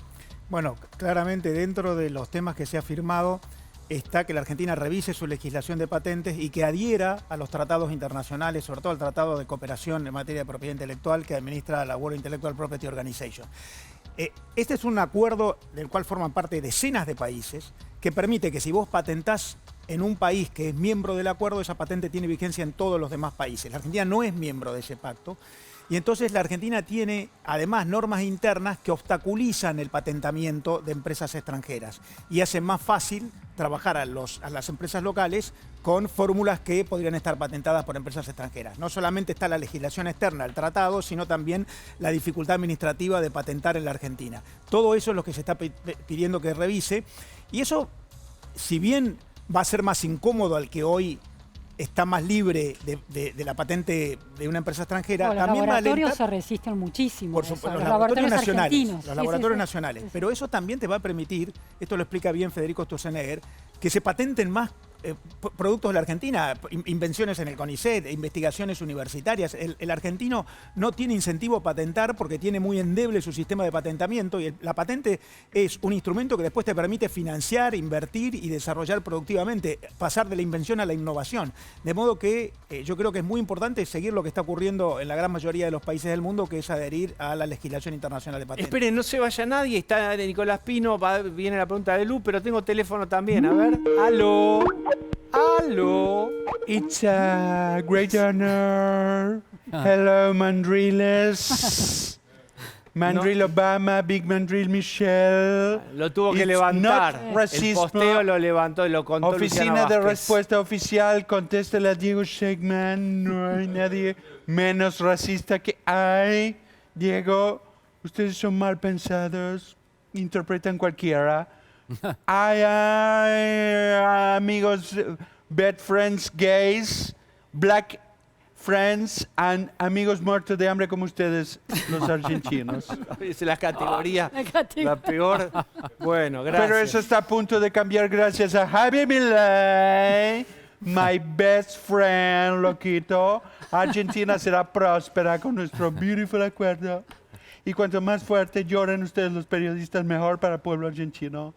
Bueno, claramente dentro de los temas que se ha firmado está que la Argentina revise su legislación de patentes y que adhiera a los tratados internacionales, sobre todo al Tratado de Cooperación en materia de propiedad intelectual que administra la World Intellectual Property Organization. Este es un acuerdo del cual forman parte decenas de países que permite que si vos patentás en un país que es miembro del acuerdo, esa patente tiene vigencia en todos los demás países. La Argentina no es miembro de ese pacto y entonces la Argentina tiene además normas internas que obstaculizan el patentamiento de empresas extranjeras y hacen más fácil trabajar a las empresas locales con fórmulas que podrían estar patentadas por empresas extranjeras. No solamente está la legislación externa, el tratado, sino también la dificultad administrativa de patentar en la Argentina. Todo eso es lo que se está pidiendo que revise y eso, si bien va a ser más incómodo al que hoy está más libre de la patente de una empresa extranjera, los también laboratorios se resisten muchísimo. Por a eso. supuesto, los laboratorios nacionales. argentinos. Los laboratorios Sí. nacionales. Pero eso también te va a permitir, esto lo explica bien Federico Sturzenegger, que se patenten más productos de la Argentina, invenciones en el CONICET, investigaciones universitarias. El argentino no tiene incentivo a patentar porque tiene muy endeble su sistema de patentamiento y la patente es un instrumento que después te permite financiar, invertir y desarrollar productivamente, pasar de la invención a la innovación. De modo que yo creo que es muy importante seguir lo que está ocurriendo en la gran mayoría de los países del mundo, que es adherir a la legislación internacional de patentes. Esperen, no se vaya nadie, está Nicolás Pino, viene la pregunta de Lu, pero tengo teléfono también, a ver. ¡Aló! ¡Aló! It's a great honor. Hello, Mandriles. Mandril Obama, Big Mandril Michelle. Lo tuvo que It's levantar. not El racismo. posteo lo levantó y lo contó Oficina Luciana de Vázquez. Respuesta Oficial, contéstele a Diego Shegman. No hay nadie menos racista que hay. Diego, ustedes son mal pensados, interpretan cualquiera. Hay amigos, bad friends gays, black friends, and amigos muertos de hambre como ustedes, los argentinos. Es la categoría, La categoría. la peor. Bueno, gracias. Pero eso está a punto de cambiar gracias a Javier Milei, my best friend, loquito. Argentina será próspera con nuestro beautiful acuerdo. Y cuanto más fuerte lloren ustedes los periodistas, mejor para el pueblo argentino.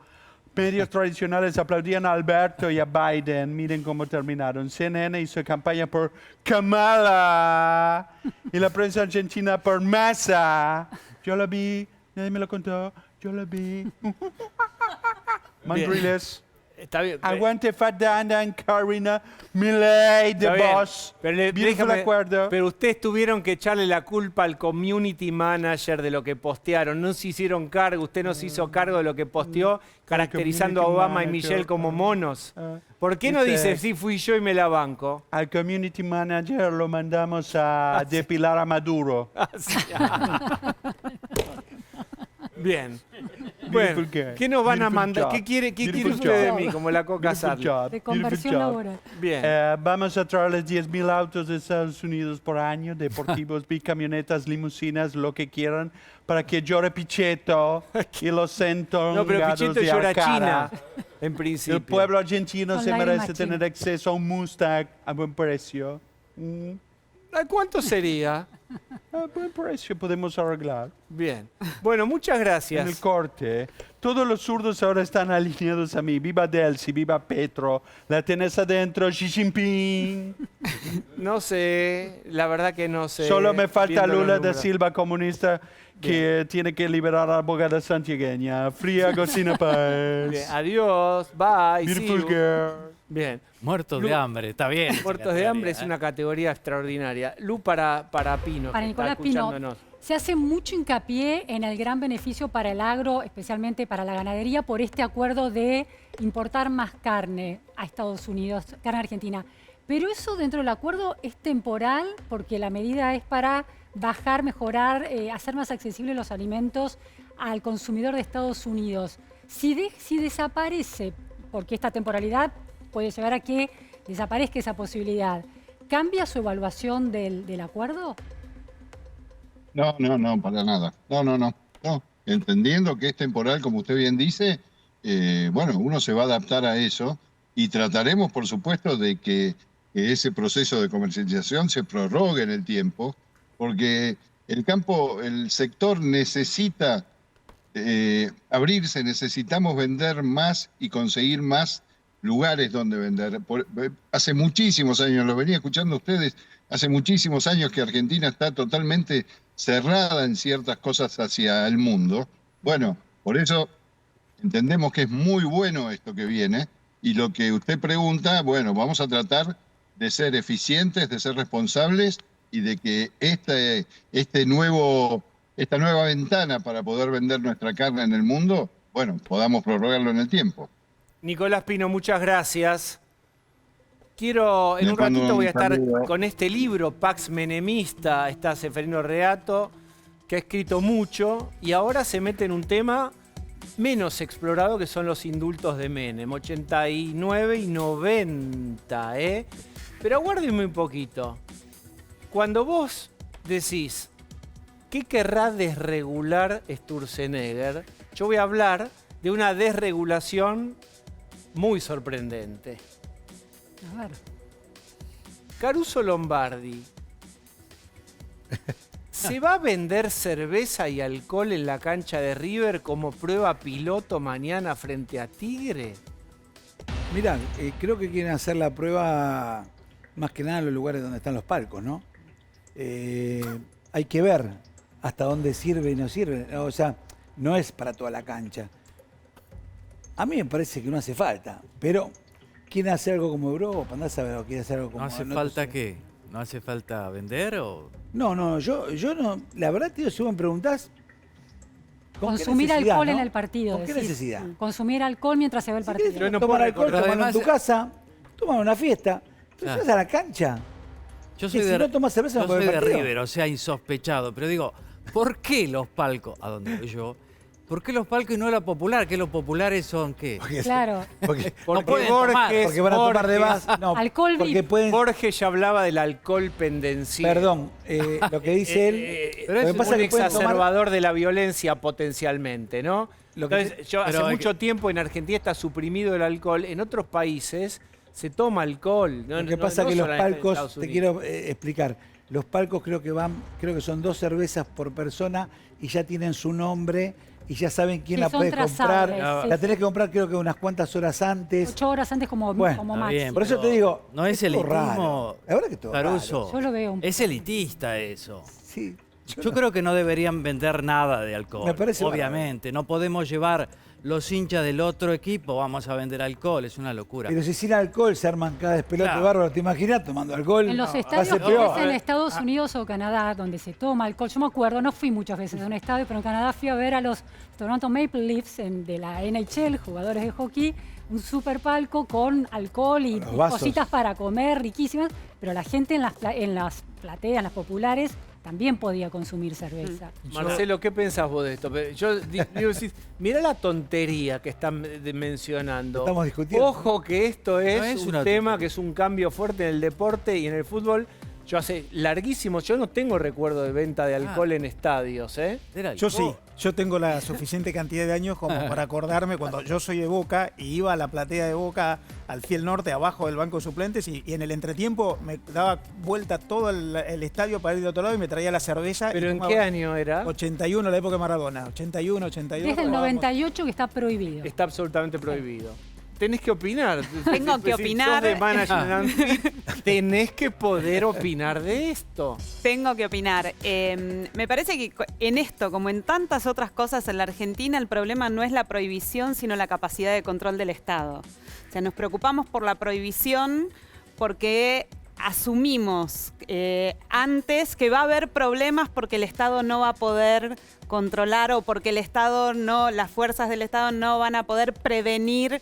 Medios tradicionales aplaudían a Alberto y a Biden. Miren cómo terminaron. CNN hizo campaña por Kamala y la prensa argentina por Massa. Yo la vi, nadie me lo contó. Yo la vi. Mandriles. Está bien. Aguante Ferdinand, Karina, Milei, The Está bien, Boss. pero, Beautiful acuerdo. pero ustedes tuvieron que echarle la culpa al community manager de lo que postearon. No se hicieron cargo, usted no se hizo cargo de lo que posteó, caracterizando a community Obama y manager, Michelle como monos. ah, ¿Por qué no dice- dice, sí, fui yo y me la banco? Al community manager lo mandamos a depilar a Maduro. Bien. Beautiful Bueno, guy. ¿qué nos van a Beautiful mandar? job. ¿Qué quiere Beautiful usted de job. mí, como la Coca Beautiful Sarli? job, De beautiful conversión job. laboral. Bien. Vamos a traerles 10.000 autos de Estados Unidos por año, deportivos, bicamionetas, limusinas, lo que quieran, para que llore Pichetto y los centros No, pero Pichetto de llora Ankara. China, en principio. El pueblo argentino Con se lágrimas merece tener chinas. acceso a un Mustang a buen precio. ¿A cuánto sería? A buen precio podemos arreglar. Bien. Bueno, muchas En el gracias. corte, todos los zurdos ahora están alineados a mí. Viva Delcy, viva Petro. La tenés adentro, Xi Jinping. No sé, la verdad que no sé. Solo me falta viendo los Lula da números. Silva, comunista, que tiene que liberar a la abogada santiagueña. Fría cocina Bien, paz. adiós, bye, see Beautiful you. girl. Bien. Muertos de hambre, está bien. esa Muertos de hambre categoría, es ¿eh? una categoría extraordinaria. Lu para Pino, Para que Nicolás está Pino, escuchándonos. se hace mucho hincapié en el gran beneficio para el agro, especialmente para la ganadería, por este acuerdo de importar más carne a Estados Unidos, carne argentina. Pero eso dentro del acuerdo es temporal porque la medida es para bajar, mejorar, hacer más accesibles los alimentos al consumidor de Estados Unidos. Si desaparece, porque esta temporalidad puede llevar a que desaparezca esa posibilidad, ¿cambia su evaluación del acuerdo? No, para nada. No. Entendiendo que es temporal, como usted bien dice, bueno, uno se va a adaptar a eso y trataremos, por supuesto, de que ese proceso de comercialización se prorrogue en el tiempo, porque el sector necesita abrirse, necesitamos vender más y conseguir más lugares donde vender. Hace muchísimos años, lo venía escuchando a ustedes, hace muchísimos años que Argentina está totalmente cerrada en ciertas cosas hacia el mundo. Bueno, por eso entendemos que es muy bueno esto que viene y lo que usted pregunta, bueno, vamos a tratar de ser eficientes, de ser responsables y de que esta nueva ventana para poder vender nuestra carne en el mundo, bueno, podamos prorrogarlo en el tiempo. Nicolás Pino, muchas gracias. Quiero, en Les un mando ratito un voy a estar saludo. con este libro, Pax Menemista, está Seferino Reato, que ha escrito mucho y ahora se mete en un tema menos explorado, que son los indultos de Menem, 89 y 90, ¿eh? Pero aguárdenme un poquito. Cuando vos decís, ¿qué querrá desregular Sturzenegger? Yo voy a hablar de una desregulación muy sorprendente. A ver. Caruso Lombardi, ¿se va a vender cerveza y alcohol en la cancha de River como prueba piloto mañana frente a Tigre? Mirá, creo que quieren hacer la prueba más que nada en los lugares donde están los palcos, ¿no? Hay que ver hasta dónde sirve y no sirve. O sea, no es para toda la cancha. A mí me parece que no hace falta, pero quieren hacer algo como Europa, andás a ver, o quieren hacer algo como... ¿No hace en otros- falta qué? ¿No hace falta vender o...? No, yo no, la verdad, tío, si vos me preguntás... ¿con qué Consumir necesidad, alcohol no? en el partido. ¿Con qué decís. necesidad? Consumir alcohol mientras se ve el Si partido. querés no tomar puedo alcohol, recordar. tomalo en Además, tu casa, tomalo en una fiesta, tú Claro. vas a la cancha. Yo Y soy si de, no tomas cerveza, no yo podés soy ver de partido. River, o sea, insospechado. Pero digo, ¿por qué los palcos, a donde voy yo, por qué los palcos y no la popular? ¿Que los populares son qué? Claro. Porque, Porque pueden tomar. porque van a tomar de Borges- más. No, Alcohol porque VIP. pueden... Borges ya hablaba del alcohol pendenciero. Perdón, lo que dice él... Pero lo es que pasa un es que pueden tomar... exacerbador de la violencia potencialmente, ¿no? Lo que Entonces, yo hace Pero hay mucho tiempo en Argentina está suprimido el alcohol. En otros países se toma alcohol. Lo que pasa es que los solamente en palcos, Estados te Unidos. quiero explicar, los palcos creo que son 2 cervezas por persona y ya tienen su nombre y ya saben quién Sí, la son puede comprar. trazables, La sí. tenés que comprar creo que unas cuantas horas antes. 8 horas antes como, Bueno, como Está máximo. bien, Por eso pero te digo, no es todo elitismo, raro. La verdad que todo Caruso. raro. Yo lo veo un Es elitista eso. Sí, Yo creo que no deberían vender nada de alcohol. Me parece obviamente. No podemos llevar los hinchas del otro equipo vamos a vender alcohol, es una locura. Pero si sin alcohol se arman cada despelote Claro. bárbaro, ¿te imaginas tomando alcohol? En los Va a estadios ser que peor. es en Estados Unidos o Canadá, donde se toma alcohol, yo me acuerdo, no fui muchas veces a un estadio, pero en Canadá fui a ver a los Toronto Maple Leafs de la NHL, jugadores de hockey, un super palco con alcohol y Con los vasos. cositas para comer riquísimas, pero la gente en las plateas, en las populares, también podía consumir cerveza. Marcelo, ¿qué pensás vos de esto? Yo digo, mirá la tontería que están mencionando. Estamos discutiendo. Ojo que esto es, No es un una tema tontería. que es un cambio fuerte en el deporte y en el fútbol. Yo hace larguísimo, yo no tengo recuerdo de venta de alcohol en estadios, ¿eh? Era Yo alcohol. sí, yo tengo la suficiente cantidad de años como para acordarme cuando yo soy de Boca y iba a la platea de Boca al Fiel Norte, abajo del banco de suplentes, y en el entretiempo me daba vuelta todo el estadio para ir de otro lado y me traía la cerveza. ¿Pero y en tomaba qué año era? 81, la época de Maradona. 81, 82. Desde el jugábamos. 98 que está prohibido. Está absolutamente prohibido. Tenés que opinar. Tengo que Si opinar. sos de management, tenés que poder opinar de esto. Tengo que opinar. Me parece que en esto, como en tantas otras cosas en la Argentina, el problema no es la prohibición, sino la capacidad de control del Estado. O sea, nos preocupamos por la prohibición porque asumimos antes que va a haber problemas porque el Estado no va a poder controlar o porque el Estado no, las fuerzas del Estado no van a poder prevenir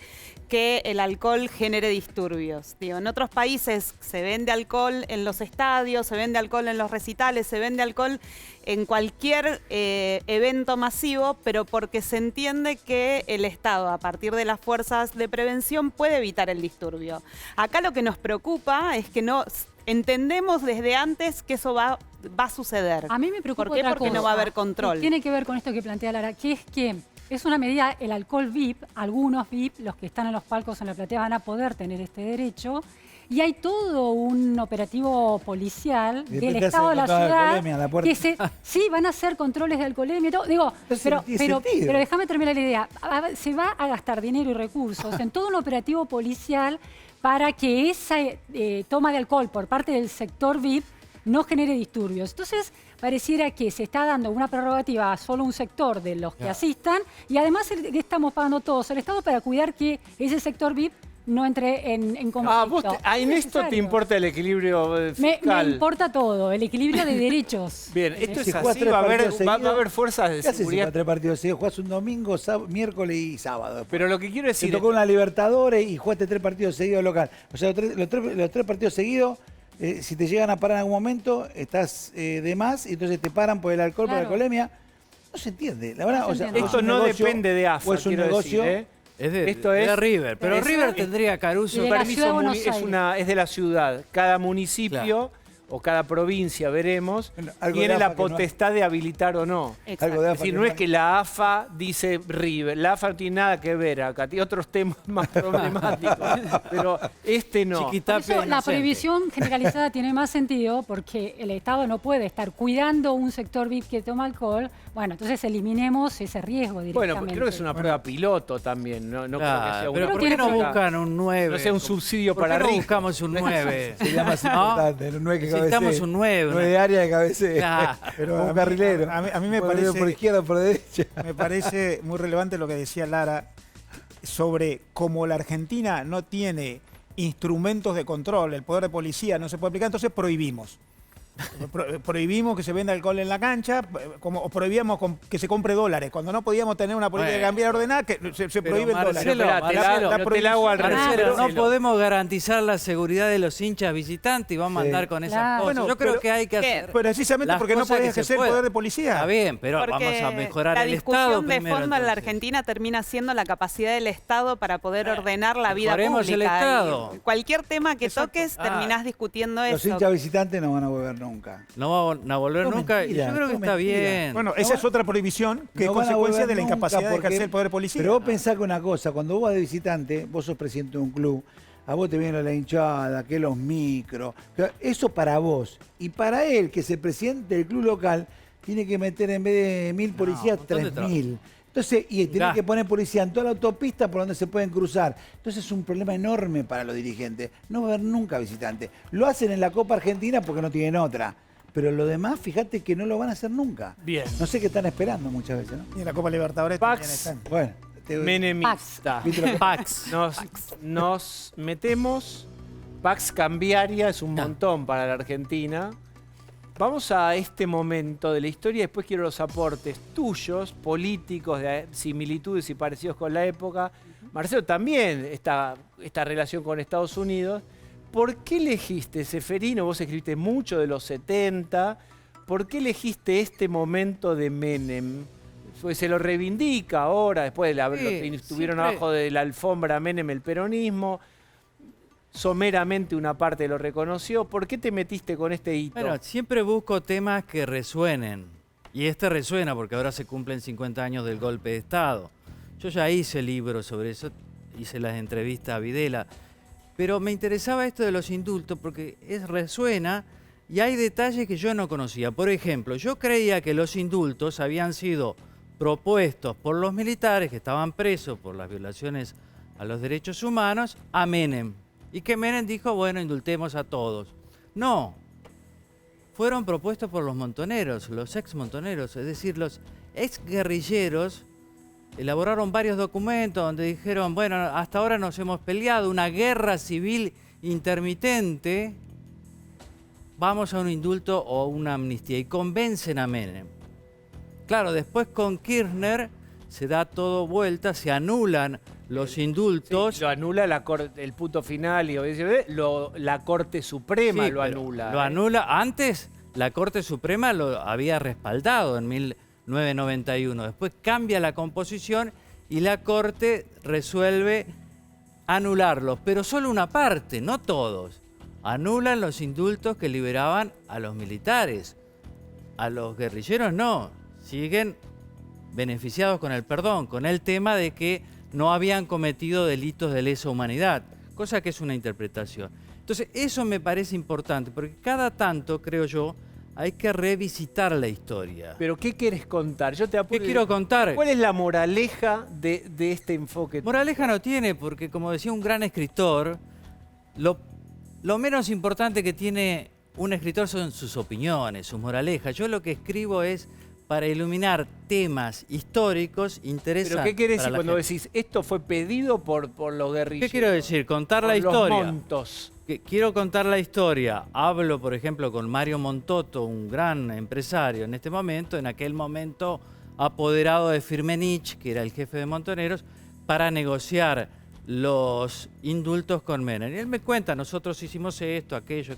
que el alcohol genere disturbios. Digo, en otros países se vende alcohol en los estadios, se vende alcohol en los recitales, se vende alcohol en cualquier evento masivo, pero porque se entiende que el Estado, a partir de las fuerzas de prevención, puede evitar el disturbio. Acá lo que nos preocupa es que no entendemos desde antes que eso va a suceder. A mí me preocupa ¿Por qué? otra Porque no cosa, va a haber que control. Tiene que ver con esto que plantea Lara, que es que es una medida, el alcohol VIP, algunos VIP, los que están en los palcos en la platea van a poder tener este derecho. Y hay todo un operativo policial Y de del repente Estado de hacen la control de ciudad alcoholemia a la puerta. que sí van a hacer controles de alcoholemia y todo. Digo, Entonces pero, no tiene sentido. pero déjame terminar la idea. Se va a gastar dinero y recursos en todo un operativo policial para que esa toma de alcohol por parte del sector VIP no genere disturbios. Entonces, pareciera que se está dando una prerrogativa a solo un sector de los que asistan y además le estamos pagando todos al Estado para cuidar que ese sector VIP no entre en conflicto. Ah, vos No en es esto te necesario. importa el equilibrio Me fiscal. importa todo, el equilibrio de derechos. Bien, esto Si es jugás así, tres va a haber partidos seguidos, fuerzas de ¿Qué haces si seguridad. juegas 3 partidos seguidos? Jugás un domingo, miércoles y sábado. Después. Pero lo que quiero Te decir tocó una Libertadores y jugaste 3 partidos seguidos local. O sea, los tres partidos seguidos, si te llegan a parar en algún momento, estás de más y entonces te paran por el alcohol, por la Claro. alcoholemia. No se entiende. La verdad, No se o sea, entiende. o es esto un no negocio, depende de AFA, o es un quiero negocio. decir, ¿eh? Es de, Esto de es- River, pero es- River tendría Caruso. Y de la Permiso ciudad de Buenos es de la ciudad. Cada municipio Claro. o cada provincia, veremos, Bueno, algo tiene de la AFA que no- potestad de habilitar o no. Exacto. Algo de Es AFA decir, que no es que la AFA dice River, la AFA no tiene nada que ver acá, tiene otros temas más problemáticos, pero este no. Por Chiquitapia eso la inocente. prohibición generalizada tiene más sentido porque el Estado no puede estar cuidando un sector VIP que toma alcohol. Bueno, entonces eliminemos ese riesgo directamente. Bueno, creo que es una prueba piloto también, no creo que Claro, sea pero una ¿por qué no prueba- buscan un 9? No sea un subsidio ¿Por para qué no ricos? buscamos un 9? sería más ¿No? importante. El 9 que Necesitamos cabecee. un 9. 9 de área de cabecea. Claro. Pero un carrilero. a mí me Puede parece- venir por izquierda o por derecha. Me parece muy relevante lo que decía Lara sobre cómo la Argentina no tiene instrumentos de control, el poder de policía no se puede aplicar, entonces prohibimos. Prohibimos que se venda alcohol en la cancha, o prohibíamos que se compre dólares. Cuando no podíamos tener una política de Bueno. cambiar ordenada, que se prohíben Marcelo, dólares. Esperá, te la- Marcelo, no te la hago al revés. Marcelo, no Marcelo. podemos garantizar la seguridad de los hinchas visitantes y vamos a Sí. andar con esas Claro. cosas. Bueno, Yo creo pero- que hay que ¿Qué? hacer. Precisamente las porque no cosas podés que se ejercer el puedan. poder de policía. Está bien, pero Porque vamos a mejorar la el discusión Estado de primero. fondo en la entonces. Argentina termina siendo la capacidad del Estado para poder ordenar la vida mejoremos el pública. Estado. Y cualquier tema que Exacto. toques, Ah. terminás discutiendo Los eso. hinchas visitantes no van a volver nunca. No van a volver No, nunca. mentira, Yo creo que no, está mentira. bien. Bueno, No esa va- es otra prohibición que No es van a consecuencia volver de la nunca incapacidad de porque- ejercer el poder de policía. Pero vos pensás que una cosa, cuando vos vas de visitante, vos sos presidente de un club, a vos te viene la hinchada, que los micros, eso para vos. Y para él, que es el presidente del club local, tiene que meter en vez de 1000 policías, un montón de 3000. Entonces, y tiene Gasto. que poner policía en toda la autopista por donde se pueden cruzar. Entonces es un problema enorme para los dirigentes. No va a haber nunca visitantes. Lo hacen en la Copa Argentina porque no tienen otra. Pero lo demás, fíjate que no lo van a hacer nunca. Bien. No sé qué están esperando muchas veces, ¿no? Y en la Copa Libertadores Pax. también están. Bueno, menemista. ¿Viste lo que- Pax. Nos metemos. Pax cambiaria es un montón para la Argentina. Vamos a este momento de la historia y después quiero los aportes tuyos, políticos, de similitudes y parecidos con la época. Marcelo, también esta relación con Estados Unidos. ¿Por qué elegiste, Seferino? Vos escribiste mucho de los 70. ¿Por qué elegiste este momento de Menem? Pues se lo reivindica ahora, después de lo que estuvieron siempre. abajo de la alfombra Menem el peronismo. Someramente una parte lo reconoció. ¿Por qué te metiste con este hito? Bueno, siempre busco temas que resuenen. Y este resuena porque ahora se cumplen 50 años del golpe de Estado. Yo ya hice libros sobre eso, hice las entrevistas a Videla. Pero me interesaba esto de los indultos porque resuena y hay detalles que yo no conocía. Por ejemplo, yo creía que los indultos habían sido propuestos por los militares que estaban presos por las violaciones a los derechos humanos a Menem. Y que Menem dijo, bueno, indultemos a todos. No, fueron propuestos por los montoneros, los ex montoneros, es decir, los ex guerrilleros elaboraron varios documentos donde dijeron, bueno, hasta ahora nos hemos peleado, una guerra civil intermitente, vamos a un indulto o una amnistía, y convencen a Menem. Claro, después con Kirchner se da todo vuelta, se anulan los indultos. Sí, lo anula el punto final y la Corte Suprema Sí, lo pero anula. Lo anula. Antes la Corte Suprema lo había respaldado en 1991. Después cambia la composición y la Corte resuelve anularlos. Pero solo una parte, no todos. Anulan los indultos que liberaban a los militares. A los guerrilleros no. Siguen beneficiados con el perdón, con el tema de que no habían cometido delitos de lesa humanidad, cosa que es una interpretación. Entonces, eso me parece importante, porque cada tanto, creo yo, hay que revisitar la historia. Pero ¿qué quieres contar? Yo te ¿Qué apuro. quiero contar? ¿Cuál es la moraleja de este enfoque? Moraleja no tiene, porque como decía un gran escritor, lo menos importante que tiene un escritor son sus opiniones, sus moralejas. Yo lo que escribo es para iluminar temas históricos interesantes. ¿Pero qué quieres para decir la cuando gente. decís esto fue pedido por los guerrilleros? ¿Qué quiero decir? Contar Por la historia. Los montos. Quiero contar la historia. Hablo, por ejemplo, con Mario Montotto, un gran empresario en este momento, en aquel momento apoderado de Firmenich, que era el jefe de Montoneros, para negociar los indultos con Menem. Y él me cuenta, nosotros hicimos esto, aquello.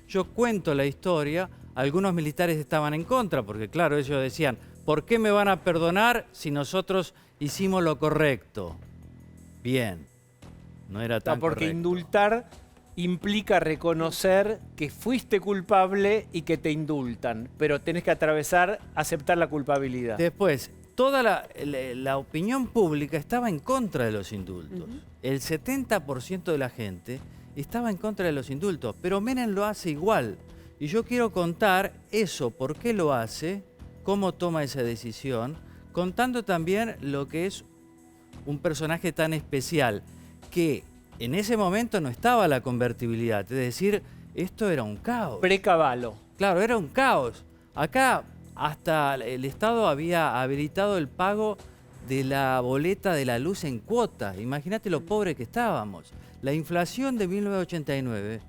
Yo cuento la historia. Algunos militares estaban en contra, porque claro, ellos decían, ¿por qué me van a perdonar si nosotros hicimos lo correcto? Bien, no era tan Porque correcto. indultar implica reconocer que fuiste culpable y que te indultan, pero tenés que aceptar la culpabilidad. Después, toda la opinión pública estaba en contra de los indultos. El 70% de la gente estaba en contra de los indultos, pero Menem lo hace igual. Y yo quiero contar eso, por qué lo hace, cómo toma esa decisión, contando también lo que es un personaje tan especial, que en ese momento no estaba la convertibilidad, es decir, esto era un caos. Precavalo. Claro, era un caos. Acá hasta el Estado había habilitado el pago de la boleta de la luz en cuota. Imagínate lo pobre que estábamos. La inflación de 1989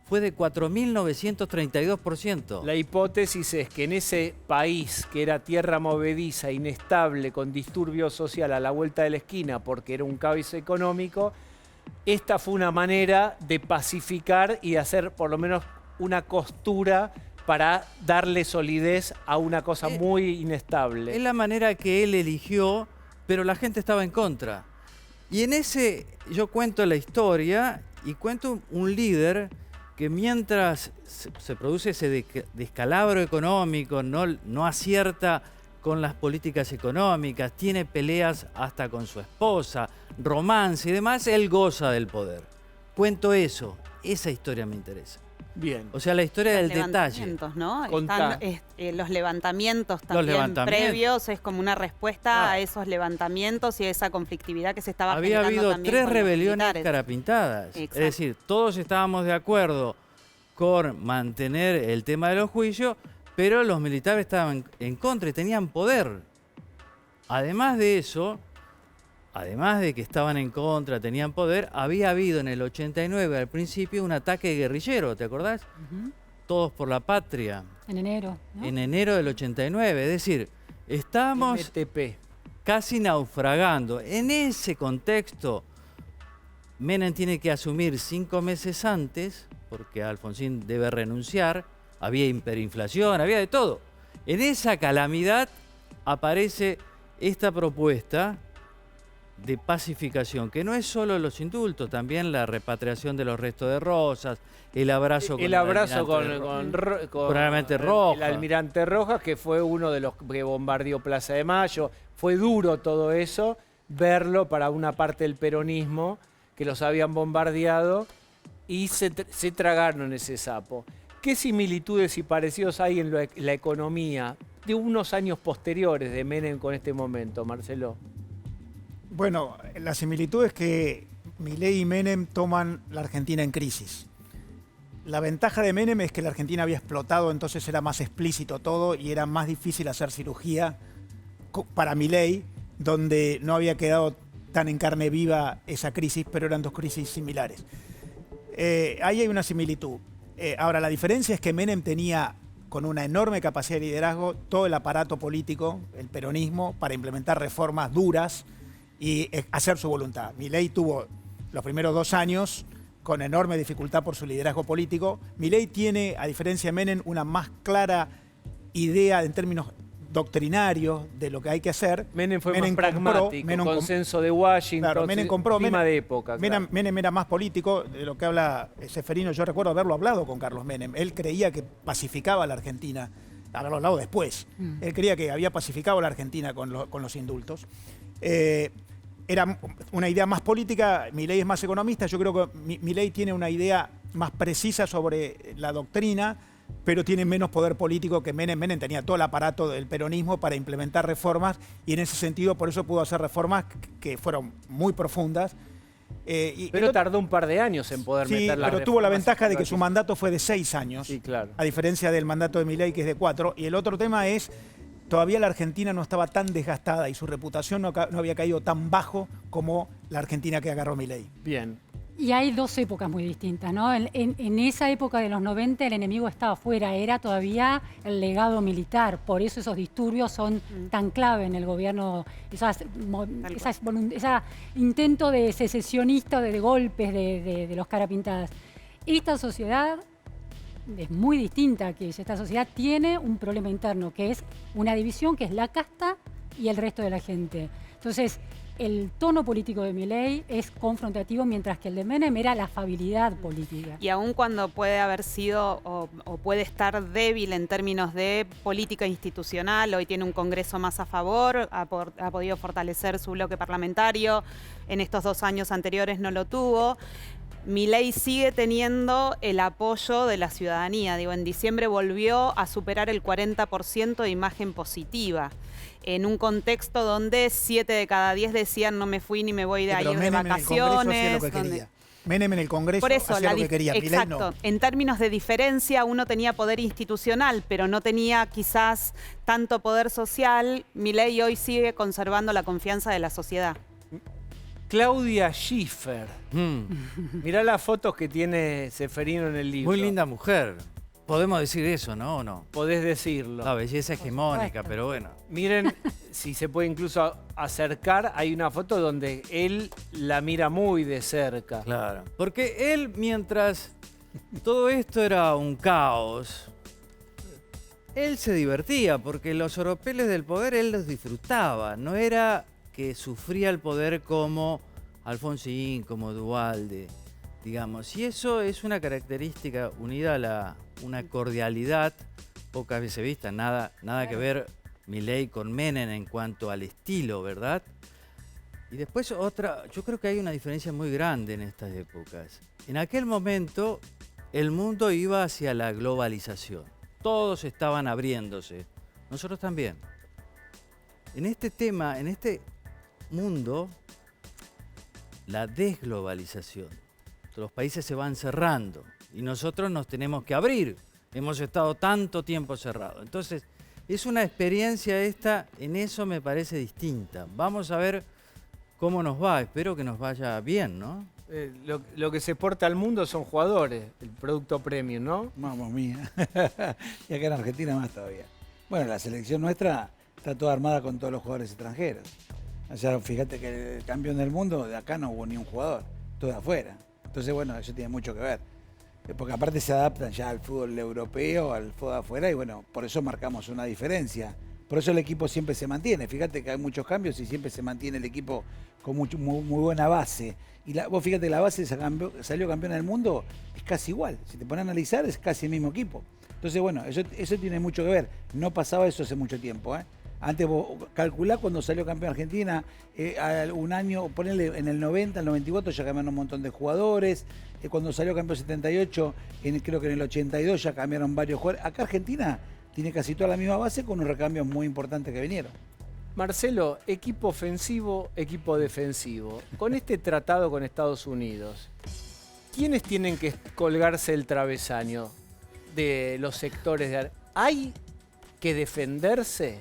fue de 4.932%. La hipótesis es que en ese país que era tierra movediza, inestable, con disturbio social a la vuelta de la esquina porque era un caos económico, esta fue una manera de pacificar y de hacer por lo menos una costura para darle solidez a una cosa muy inestable. Es la manera que él eligió, pero la gente estaba en contra. Y en ese yo cuento la historia y cuento un líder que mientras se produce ese descalabro económico, no acierta con las políticas económicas, tiene peleas hasta con su esposa, romance y demás, él goza del poder. Cuento eso, esa historia me interesa. Bien. O sea, la historia del detalle. Levantamientos, ¿no? Contá. Están, los levantamientos también previos, es como una respuesta a esos levantamientos y a esa conflictividad que se estaba Había generando habido también 3 con los rebeliones militares. carapintadas. Exacto. Es decir, todos estábamos de acuerdo con mantener el tema de los juicios, pero los militares estaban en contra y tenían poder. Además de eso, además de que estaban en contra, tenían poder, había habido en el 89 al principio un ataque guerrillero, ¿te acordás? Todos por la Patria. En enero, ¿no? En enero del 89, es decir, estamos MTP. casi naufragando. En ese contexto, Menem tiene que asumir 5 meses antes, porque Alfonsín debe renunciar, había hiperinflación, había de todo. En esa calamidad aparece esta propuesta de pacificación, que no es solo los indultos, también la repatriación de los restos de Rosas, el abrazo con El abrazo con el almirante Rojas. El almirante Rojas, que fue uno de los que bombardeó Plaza de Mayo. Fue duro todo eso, verlo para una parte del peronismo que los habían bombardeado y se tragaron ese sapo. ¿Qué similitudes y parecidos hay en la economía de unos años posteriores de Menem con este momento, Marcelo? Bueno, la similitud es que Milei y Menem toman la Argentina en crisis. La ventaja de Menem es que la Argentina había explotado, entonces era más explícito todo y era más difícil hacer cirugía para Milei, donde no había quedado tan en carne viva esa crisis, pero eran dos crisis similares. Ahí hay una similitud. Ahora, la diferencia es que Menem tenía, con una enorme capacidad de liderazgo, todo el aparato político, el peronismo, para implementar reformas duras y hacer su voluntad. Milei tuvo los primeros 2 años con enorme dificultad por su liderazgo político. Milei tiene, a diferencia de Menem, una más clara idea en términos doctrinarios de lo que hay que hacer. Menem fue más pragmático, consenso de Washington, claro, Menem compró, clima de época. Claro. Menem era más político, de lo que habla Ceferino. Yo recuerdo haberlo hablado con Carlos Menem. Él creía que pacificaba a la Argentina, haberlo hablado después. Él creía que había pacificado a la Argentina con los indultos. Era una idea más política, Milei es más economista. Yo creo que Milei tiene una idea más precisa sobre la doctrina, pero tiene menos poder político que Menem. Menem tenía todo el aparato del peronismo para implementar reformas y en ese sentido por eso pudo hacer reformas que fueron muy profundas. Pero tardó un par de años en poder meter las reformas. Pero tuvo la ventaja de que su mandato fue de 6 años, sí, claro, a diferencia del mandato de Milei, que es de 4. Y el otro tema es, todavía la Argentina no estaba tan desgastada y su reputación no había caído tan bajo como la Argentina que agarró Milei. Bien. Y hay 2 épocas muy distintas, ¿no? En esa época de los 90 el enemigo estaba afuera, era todavía el legado militar, por eso esos disturbios son tan clave en el gobierno, ese intento de secesionista, de golpes de los carapintadas. Esta sociedad es muy distinta a aquella. Esta sociedad tiene un problema interno, que es una división, que es la casta y el resto de la gente. Entonces, el tono político de Milei es confrontativo, mientras que el de Menem era la afabilidad política. Y aun cuando puede haber sido o puede estar débil en términos de política institucional, hoy tiene un Congreso más a favor, ha podido fortalecer su bloque parlamentario, en estos 2 años anteriores no lo tuvo. Milei sigue teniendo el apoyo de la ciudadanía. Digo, en diciembre volvió a superar el 40% de imagen positiva, en un contexto donde 7 de cada 10 decían no me fui ni me voy a ir de vacaciones. Menem en el Congreso hacía lo que quería. Exacto. Milei no. En términos de diferencia, uno tenía poder institucional, pero no tenía quizás tanto poder social. Milei hoy sigue conservando la confianza de la sociedad. Claudia Schiffer. Mirá las fotos que tiene Ceferino en el libro. Muy linda mujer. Podemos decir eso, ¿no? ¿O no? Podés decirlo. La belleza hegemónica, pero bueno. Miren, si se puede incluso acercar, hay una foto donde él la mira muy de cerca. Claro. Porque él, mientras todo esto era un caos, él se divertía, porque los oropeles del poder él los disfrutaba. No era que sufría el poder como Alfonsín, como Duhalde, digamos. Y eso es una característica unida a una cordialidad pocas veces vista. Nada que ver Milei con Menem en cuanto al estilo, ¿verdad? Y después otra, yo creo que hay una diferencia muy grande en estas épocas. En aquel momento el mundo iba hacia la globalización. Todos estaban abriéndose. Nosotros también. En este tema, en este mundo, la desglobalización. Los países se van cerrando y nosotros nos tenemos que abrir. Hemos estado tanto tiempo cerrados. Entonces, es una experiencia esta, en eso me parece distinta. Vamos a ver cómo nos va. Espero que nos vaya bien, ¿no? Lo que se exporta al mundo son jugadores, el producto premium, ¿no? Mamma mía. Y acá en Argentina más todavía. Bueno, la selección nuestra está toda armada con todos los jugadores extranjeros. Allá fíjate que el campeón del mundo, de acá no hubo ni un jugador, todo de afuera. Entonces, bueno, eso tiene mucho que ver. Porque aparte se adaptan ya al fútbol europeo, al fútbol de afuera, y bueno, por eso marcamos una diferencia. Por eso el equipo siempre se mantiene. Fíjate que hay muchos cambios y siempre se mantiene el equipo con muy buena base. Y vos fíjate, la base salió campeón del mundo, es casi igual. Si te pones a analizar, es casi el mismo equipo. Entonces, bueno, eso tiene mucho que ver. No pasaba eso hace mucho tiempo, ¿eh? Antes vos calculá cuando salió campeón Argentina, un año, ponele en el 90, el 94 ya cambiaron un montón de jugadores. Cuando salió campeón 78, creo que en el 82 ya cambiaron varios jugadores. Acá Argentina tiene casi toda la misma base con unos recambios muy importantes que vinieron. Marcelo, equipo ofensivo, equipo defensivo. Con este tratado con Estados Unidos, ¿quiénes tienen que colgarse el travesaño de los sectores? ¿Hay que defenderse?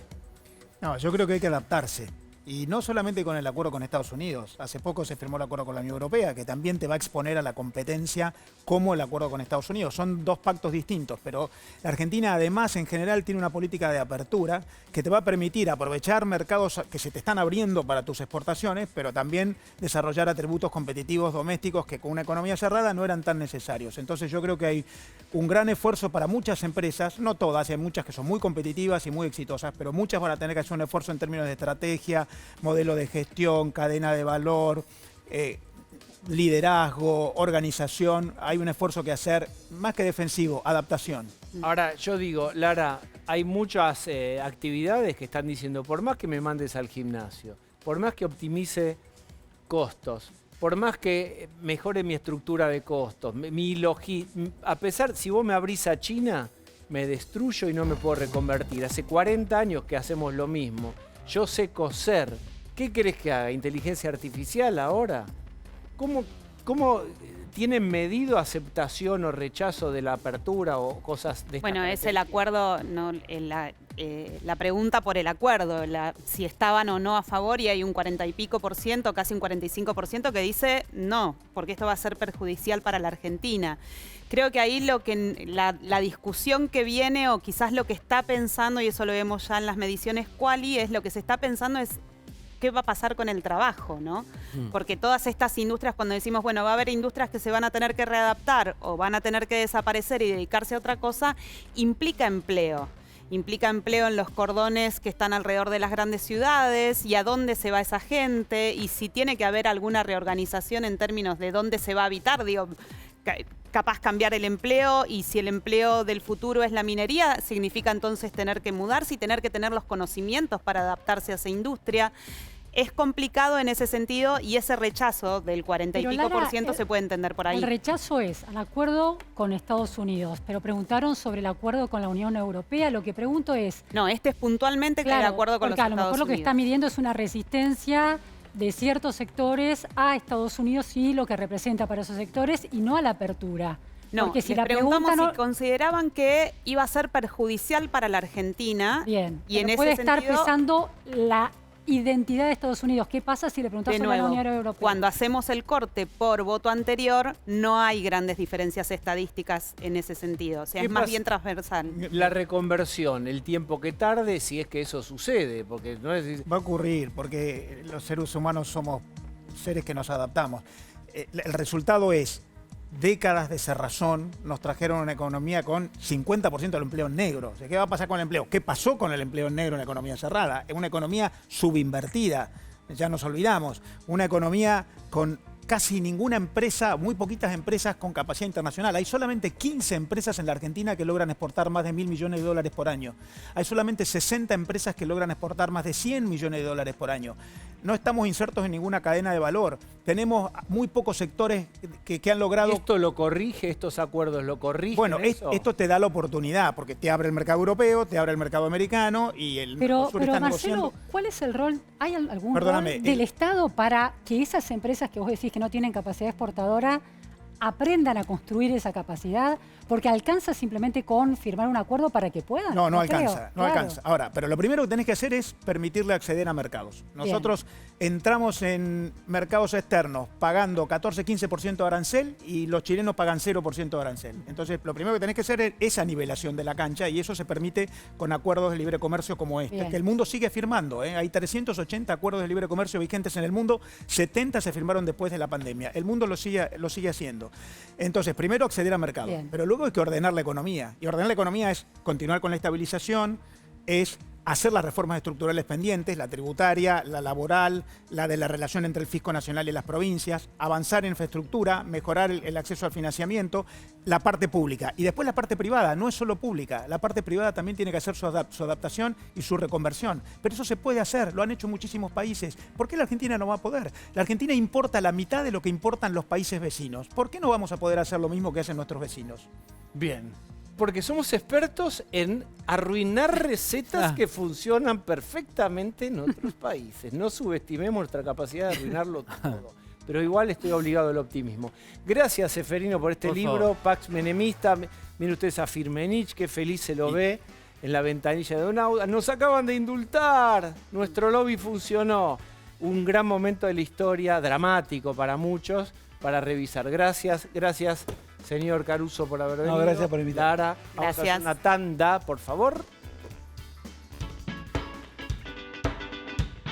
No, yo creo que hay que adaptarse. Y no solamente con el acuerdo con Estados Unidos. Hace poco se firmó el acuerdo con la Unión Europea, que también te va a exponer a la competencia como el acuerdo con Estados Unidos. Son dos pactos distintos, pero la Argentina además en general tiene una política de apertura que te va a permitir aprovechar mercados que se te están abriendo para tus exportaciones, pero también desarrollar atributos competitivos domésticos que con una economía cerrada no eran tan necesarios. Entonces yo creo que hay un gran esfuerzo para muchas empresas, no todas, hay muchas que son muy competitivas y muy exitosas, pero muchas van a tener que hacer un esfuerzo en términos de estrategia, modelo de gestión, cadena de valor, liderazgo, organización. Hay un esfuerzo que hacer, más que defensivo, adaptación. Ahora, yo digo, Lara, hay muchas actividades que están diciendo, por más que me mandes al gimnasio, por más que optimice costos, por más que mejore mi estructura de costos, a pesar, si vos me abrís a China, me destruyo y no me puedo reconvertir. Hace 40 años que hacemos lo mismo. Yo sé coser. ¿Qué querés que haga? ¿Inteligencia artificial ahora? ¿Cómo tienen medido aceptación o rechazo de la apertura o cosas de esta Bueno, es el acuerdo, no, la pregunta por el acuerdo, si estaban o no a favor, y hay un 40 y pico por ciento, casi un 45% que dice no, porque esto va a ser perjudicial para la Argentina. Creo que ahí la discusión que viene, o quizás lo que está pensando, y eso lo vemos ya en las mediciones Quali, es lo que se está pensando es qué va a pasar con el trabajo, ¿no? Porque todas estas industrias, cuando decimos, bueno, va a haber industrias que se van a tener que readaptar o van a tener que desaparecer y dedicarse a otra cosa, implica empleo. Implica empleo en los cordones que están alrededor de las grandes ciudades y a dónde se va esa gente y si tiene que haber alguna reorganización en términos de dónde se va a habitar, digo, capaz cambiar el empleo, y si el empleo del futuro es la minería, significa entonces tener que mudarse y tener que tener los conocimientos para adaptarse a esa industria. Es complicado en ese sentido, y ese rechazo del 40 y pico por ciento se puede entender por ahí. El rechazo es al acuerdo con Estados Unidos, pero preguntaron sobre el acuerdo con la Unión Europea. Lo que pregunto es... No, este es puntualmente claro, el acuerdo con los Estados Unidos. A lo mejor lo que está midiendo es una resistencia de ciertos sectores a Estados Unidos y lo que representa para esos sectores, y no a la apertura. No, porque si les la preguntamos pregunta si consideraban que iba a ser perjudicial para la Argentina. Bien, y en puede ese estar sentido, pesando la identidad de Estados Unidos. ¿Qué pasa si le preguntas sobre la Unión Europea? Cuando hacemos el corte por voto anterior, no hay grandes diferencias estadísticas en ese sentido. O sea, es más bien transversal. La reconversión, el tiempo que tarde, si es que eso sucede, porque no es... Va a ocurrir, porque los seres humanos somos seres que nos adaptamos. El resultado es décadas de cerrazón nos trajeron una economía con 50% del empleo negro. O sea, ¿qué va a pasar con el empleo? ¿Qué pasó con el empleo negro en la economía cerrada? Es una economía subinvertida, ya nos olvidamos. Una economía con casi ninguna empresa, muy poquitas empresas con capacidad internacional. Hay solamente 15 empresas en la Argentina que logran exportar más de $1.000 millones por año. Hay solamente 60 empresas que logran exportar más de $100 millones por año. No estamos insertos en ninguna cadena de valor. Tenemos muy pocos sectores que han logrado... ¿Esto lo corrige? ¿Estos acuerdos lo corrigen? Bueno, esto te da la oportunidad, porque te abre el mercado europeo, te abre el mercado americano y el Pero está Marcelo, negociando. ¿cuál es el rol? ¿Hay algún rol del Estado para que esas empresas que vos decís que no tienen capacidad exportadora aprendan a construir esa capacidad, porque alcanza simplemente con firmar un acuerdo para que puedan. No, no creo. alcanza, no Claro. alcanza. Ahora, pero lo primero que tenés que hacer es permitirle acceder a mercados. Nosotros entramos en mercados externos pagando 14-15% de arancel y los chilenos pagan 0% de arancel. Entonces, lo primero que tenés que hacer es esa nivelación de la cancha y eso se permite con acuerdos de libre comercio como este, Bien. que el mundo sigue firmando. Hay 380 acuerdos de libre comercio vigentes en el mundo, 70 se firmaron después de la pandemia. El mundo lo sigue haciendo. Entonces, primero acceder a mercados, Bien. pero luego hay que ordenar la economía. Y ordenar la economía es continuar con la estabilización, es hacer las reformas estructurales pendientes, la tributaria, la laboral, la de la relación entre el fisco nacional y las provincias, avanzar en infraestructura, mejorar el acceso al financiamiento, la parte pública. Y después la parte privada, no es solo pública, la parte privada también tiene que hacer su adaptación y su reconversión. Pero eso se puede hacer, lo han hecho muchísimos países. ¿Por qué la Argentina no va a poder? La Argentina importa la mitad de lo que importan los países vecinos. ¿Por qué no vamos a poder hacer lo mismo que hacen nuestros vecinos? Bien. Porque somos expertos en arruinar recetas que funcionan perfectamente en otros países. No subestimemos nuestra capacidad de arruinarlo todo. Pero igual estoy obligado al optimismo. Gracias, Seferino, por este libro, favor. Pax Menemista. Miren ustedes a Firmenich, qué feliz se lo ve en la ventanilla de Donauda. Nos acaban de indultar. Nuestro lobby funcionó. Un gran momento de la historia, dramático para muchos, para revisar. Gracias, señor Caruso, por haber venido. No, gracias por invitarme. Lara, vamos a hacer Gracias. una tanda, por favor.